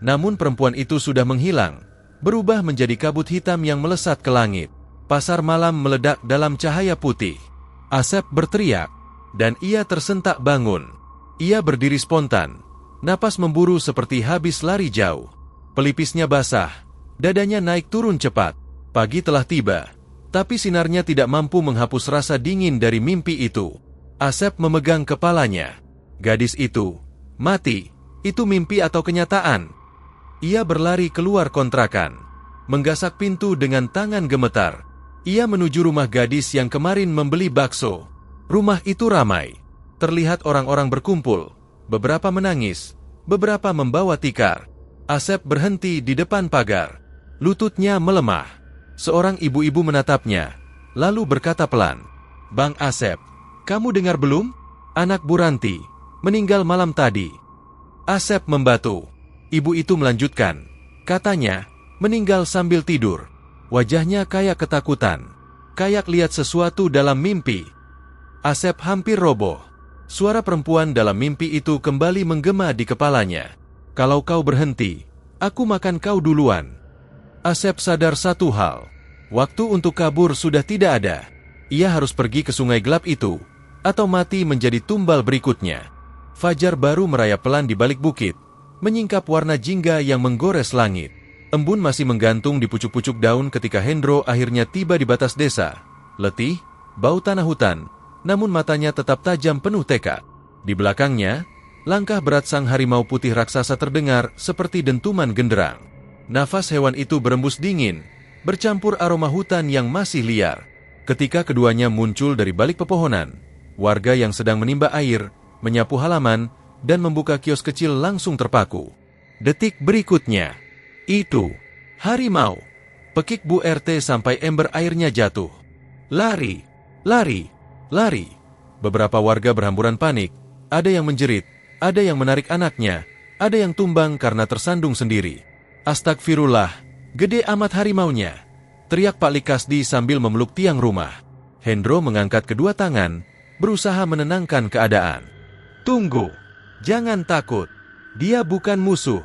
Namun perempuan itu sudah menghilang, berubah menjadi kabut hitam yang melesat ke langit. Pasar malam meledak dalam cahaya putih. Asep berteriak, dan ia tersentak bangun. Ia berdiri spontan, napas memburu seperti habis lari jauh. Pelipisnya basah, dadanya naik turun cepat. Pagi telah tiba, tapi sinarnya tidak mampu menghapus rasa dingin dari mimpi itu. Asep memegang kepalanya. Gadis itu mati. Itu mimpi atau kenyataan? Ia berlari keluar kontrakan, menggasak pintu dengan tangan gemetar. Ia menuju rumah gadis yang kemarin membeli bakso. Rumah itu ramai. Terlihat orang-orang berkumpul. Beberapa menangis, beberapa membawa tikar. Asep berhenti di depan pagar. Lututnya melemah. Seorang ibu-ibu menatapnya, lalu berkata pelan, "Bang Asep, kamu dengar belum? Anak Bu Ranti meninggal malam tadi." Asep membatu. Ibu itu melanjutkan, katanya, meninggal sambil tidur. Wajahnya kayak ketakutan, kayak lihat sesuatu dalam mimpi. Asep hampir roboh. Suara perempuan dalam mimpi itu kembali menggema di kepalanya. "Kalau kau berhenti, aku makan kau duluan." Asep sadar satu hal. Waktu untuk kabur sudah tidak ada. Ia harus pergi ke sungai gelap itu, atau mati menjadi tumbal berikutnya. Fajar baru merayap pelan di balik bukit, menyingkap warna jingga yang menggores langit. Embun masih menggantung di pucuk-pucuk daun ketika Hendro akhirnya tiba di batas desa. Letih, bau tanah hutan, namun matanya tetap tajam penuh tekad. Di belakangnya, langkah berat sang harimau putih raksasa terdengar seperti dentuman genderang. Nafas hewan itu berembus dingin, bercampur aroma hutan yang masih liar. Ketika keduanya muncul dari balik pepohonan, warga yang sedang menimba air, menyapu halaman, dan membuka kios kecil langsung terpaku. Detik berikutnya, itu harimau. Pekik Bu RT sampai ember airnya jatuh. Lari, lari, lari. Beberapa warga berhamburan panik. Ada yang menjerit, ada yang menarik anaknya, ada yang tumbang karena tersandung sendiri. Astagfirullah, gede amat harimaunya, teriak Pak Likasdi sambil memeluk tiang rumah. Hendro mengangkat kedua tangan, berusaha menenangkan keadaan. Tunggu, jangan takut, dia bukan musuh.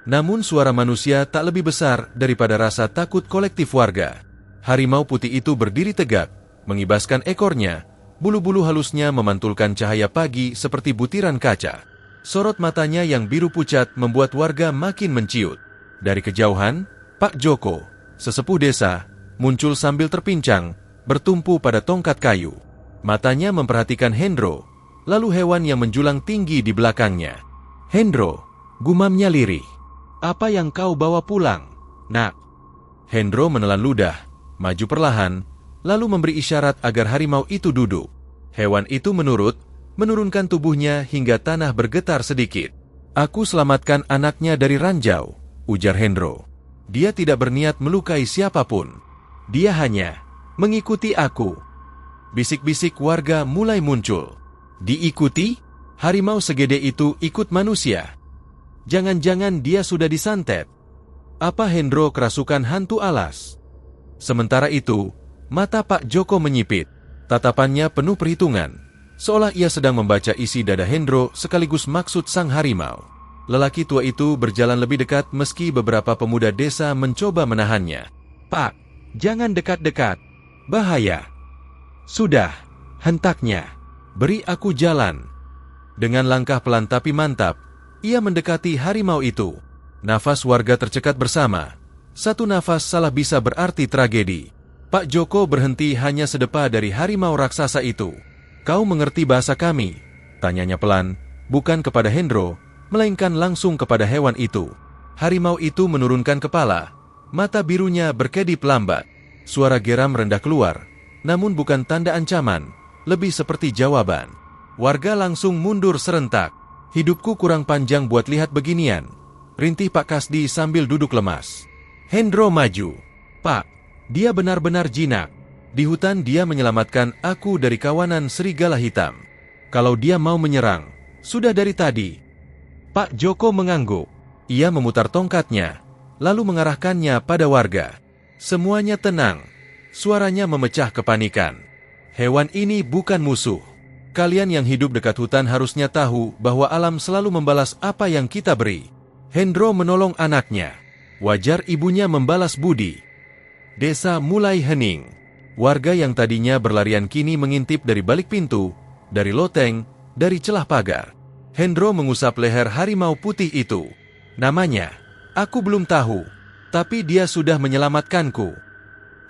Namun suara manusia tak lebih besar daripada rasa takut kolektif warga. Harimau putih itu berdiri tegak, mengibaskan ekornya, bulu-bulu halusnya memantulkan cahaya pagi seperti butiran kaca. Sorot matanya yang biru pucat membuat warga makin menciut. Dari kejauhan, Pak Joko, sesepuh desa, muncul sambil terpincang, bertumpu pada tongkat kayu. Matanya memperhatikan Hendro, lalu hewan yang menjulang tinggi di belakangnya. Hendro, gumamnya lirih. Apa yang kau bawa pulang, nak? Hendro menelan ludah, maju perlahan, lalu memberi isyarat agar harimau itu duduk. Hewan itu menurunkan tubuhnya hingga tanah bergetar sedikit. Aku selamatkan anaknya dari ranjau, ujar Hendro. Dia tidak berniat melukai siapapun. Dia hanya mengikuti aku. Bisik-bisik warga mulai muncul. Diikuti? Harimau segede itu ikut manusia. Jangan-jangan dia sudah disantet. Apa Hendro kerasukan hantu alas? Sementara itu, mata Pak Joko menyipit. Tatapannya penuh perhitungan, seolah ia sedang membaca isi dada Hendro sekaligus maksud sang harimau. Lelaki tua itu berjalan lebih dekat meski beberapa pemuda desa mencoba menahannya. Pak, jangan dekat-dekat. Bahaya. Sudah, hentaknya. Beri aku jalan. Dengan langkah pelan tapi mantap, ia mendekati harimau itu. Nafas warga tercekat bersama. Satu nafas salah bisa berarti tragedi. Pak Joko berhenti hanya sedepa dari harimau raksasa itu. Kau mengerti bahasa kami? Tanyanya pelan, bukan kepada Hendro, melainkan langsung kepada hewan itu. Harimau itu menurunkan kepala, mata birunya berkedip lambat. Suara geram rendah keluar, namun bukan tanda ancaman, lebih seperti jawaban. Warga langsung mundur serentak. Hidupku kurang panjang buat lihat beginian, rintih Pak Kasdi sambil duduk lemas. Hendro maju. Pak, dia benar-benar jinak. Di hutan dia menyelamatkan aku dari kawanan serigala hitam. Kalau dia mau menyerang, sudah dari tadi. Pak Joko mengangguk. Ia memutar tongkatnya, lalu mengarahkannya pada warga. Semuanya tenang. Suaranya memecah kepanikan. Hewan ini bukan musuh. Kalian yang hidup dekat hutan harusnya tahu bahwa alam selalu membalas apa yang kita beri. Hendro menolong anaknya. Wajar ibunya membalas budi. Desa mulai hening. Warga yang tadinya berlarian kini mengintip dari balik pintu, dari loteng, dari celah pagar. Hendro mengusap leher harimau putih itu. Namanya, aku belum tahu, tapi dia sudah menyelamatkanku.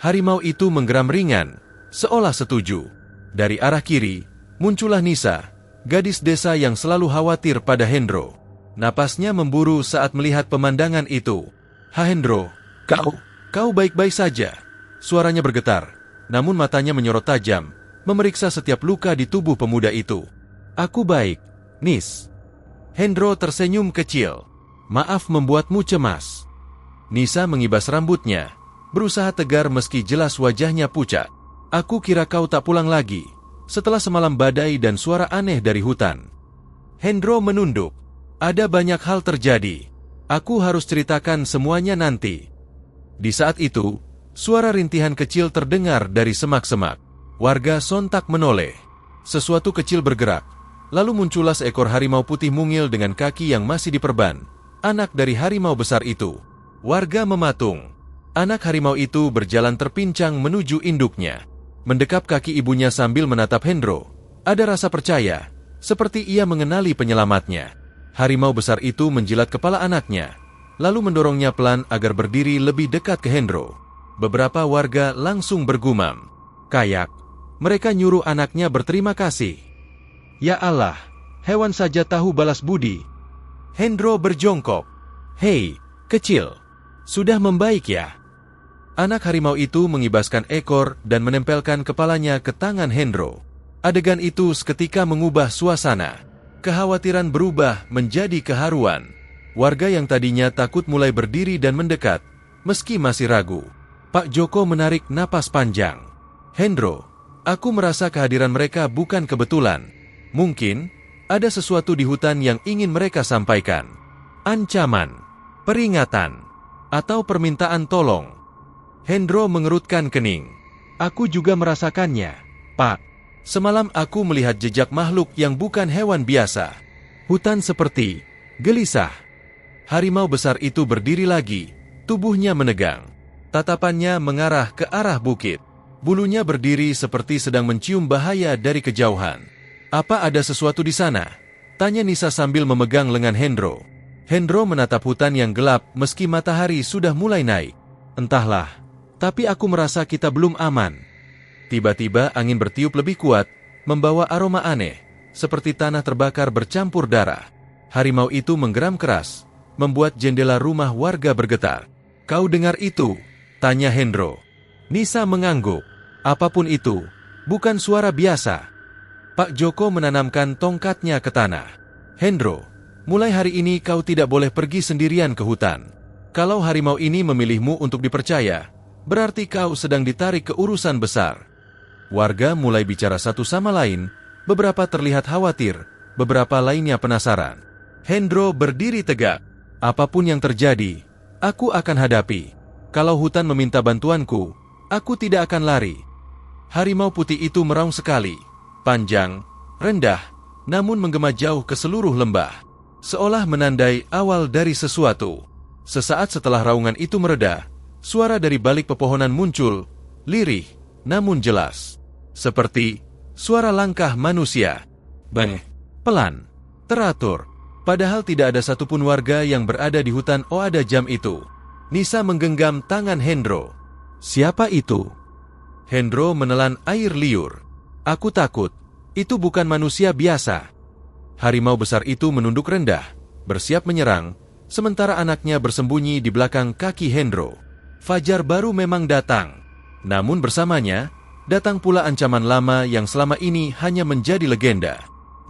Harimau itu menggeram ringan, seolah setuju. Dari arah kiri, muncullah Nisa, gadis desa yang selalu khawatir pada Hendro. Napasnya memburu saat melihat pemandangan itu. Ha Hendro, kau baik-baik saja. Suaranya bergetar, namun matanya menyorot tajam, memeriksa setiap luka di tubuh pemuda itu. Aku baik, Nis. Hendro tersenyum kecil. Maaf membuatmu cemas. Nisa mengibas rambutnya, berusaha tegar meski jelas wajahnya pucat. Aku kira kau tak pulang lagi, setelah semalam badai dan suara aneh dari hutan. Hendro menunduk. Ada banyak hal terjadi. Aku harus ceritakan semuanya nanti. Di saat itu, suara rintihan kecil terdengar dari semak-semak. Warga sontak menoleh. Sesuatu kecil bergerak. Lalu muncullah seekor harimau putih mungil dengan kaki yang masih diperban. Anak dari harimau besar itu. Warga mematung. Anak harimau itu berjalan terpincang menuju induknya. Mendekap kaki ibunya sambil menatap Hendro. Ada rasa percaya, seperti ia mengenali penyelamatnya. Harimau besar itu menjilat kepala anaknya, lalu mendorongnya pelan agar berdiri lebih dekat ke Hendro. Beberapa warga langsung bergumam. Kayak, Mereka nyuruh anaknya berterima kasih. Ya Allah, hewan saja tahu balas budi. Hendro berjongkok. Hei, kecil. Sudah membaik ya? Anak harimau itu mengibaskan ekor dan menempelkan kepalanya ke tangan Hendro. Adegan itu seketika mengubah suasana. Kekhawatiran berubah menjadi keharuan. Warga yang tadinya takut mulai berdiri dan mendekat, meski masih ragu. Pak Joko menarik napas panjang. Hendro, aku merasa kehadiran mereka bukan kebetulan. Mungkin ada sesuatu di hutan yang ingin mereka sampaikan. Ancaman, peringatan, atau permintaan tolong. Hendro mengerutkan kening. Aku juga merasakannya, Pak. Semalam aku melihat jejak makhluk yang bukan hewan biasa. Hutan seperti gelisah. Harimau besar itu berdiri lagi, tubuhnya menegang. Tatapannya mengarah ke arah bukit. Bulunya berdiri seperti sedang mencium bahaya dari kejauhan. Apa ada sesuatu di sana? Tanya Nisa sambil memegang lengan Hendro. Hendro menatap hutan yang gelap meski matahari sudah mulai naik. Entahlah, tapi aku merasa kita belum aman. Tiba-tiba angin bertiup lebih kuat, membawa aroma aneh, seperti tanah terbakar bercampur darah. Harimau itu menggeram keras, membuat jendela rumah warga bergetar. Kau dengar itu? Tanya Hendro. Nisa mengangguk. Apapun itu, bukan suara biasa. Pak Joko menanamkan tongkatnya ke tanah. Hendro, mulai hari ini kau tidak boleh pergi sendirian ke hutan. Kalau harimau ini memilihmu untuk dipercaya, berarti kau sedang ditarik ke urusan besar. Warga mulai bicara satu sama lain, beberapa terlihat khawatir, beberapa lainnya penasaran. Hendro berdiri tegak. Apapun yang terjadi, aku akan hadapi. Kalau hutan meminta bantuanku, aku tidak akan lari. Harimau putih itu meraung sekali. Panjang, rendah, namun menggema jauh ke seluruh lembah. Seolah menandai awal dari sesuatu. Sesaat setelah raungan itu mereda, suara dari balik pepohonan muncul, lirih, namun jelas. Seperti suara langkah manusia. Bang, pelan, teratur. Padahal tidak ada satupun warga yang berada di hutan Oada jam itu. Nisa menggenggam tangan Hendro. Siapa itu? Hendro menelan air liur. Aku takut, itu bukan manusia biasa. Harimau besar itu menunduk rendah, bersiap menyerang, sementara anaknya bersembunyi di belakang kaki Hendro. Fajar baru memang datang. Namun bersamanya, datang pula ancaman lama yang selama ini hanya menjadi legenda.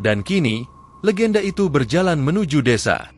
Dan kini, legenda itu berjalan menuju desa.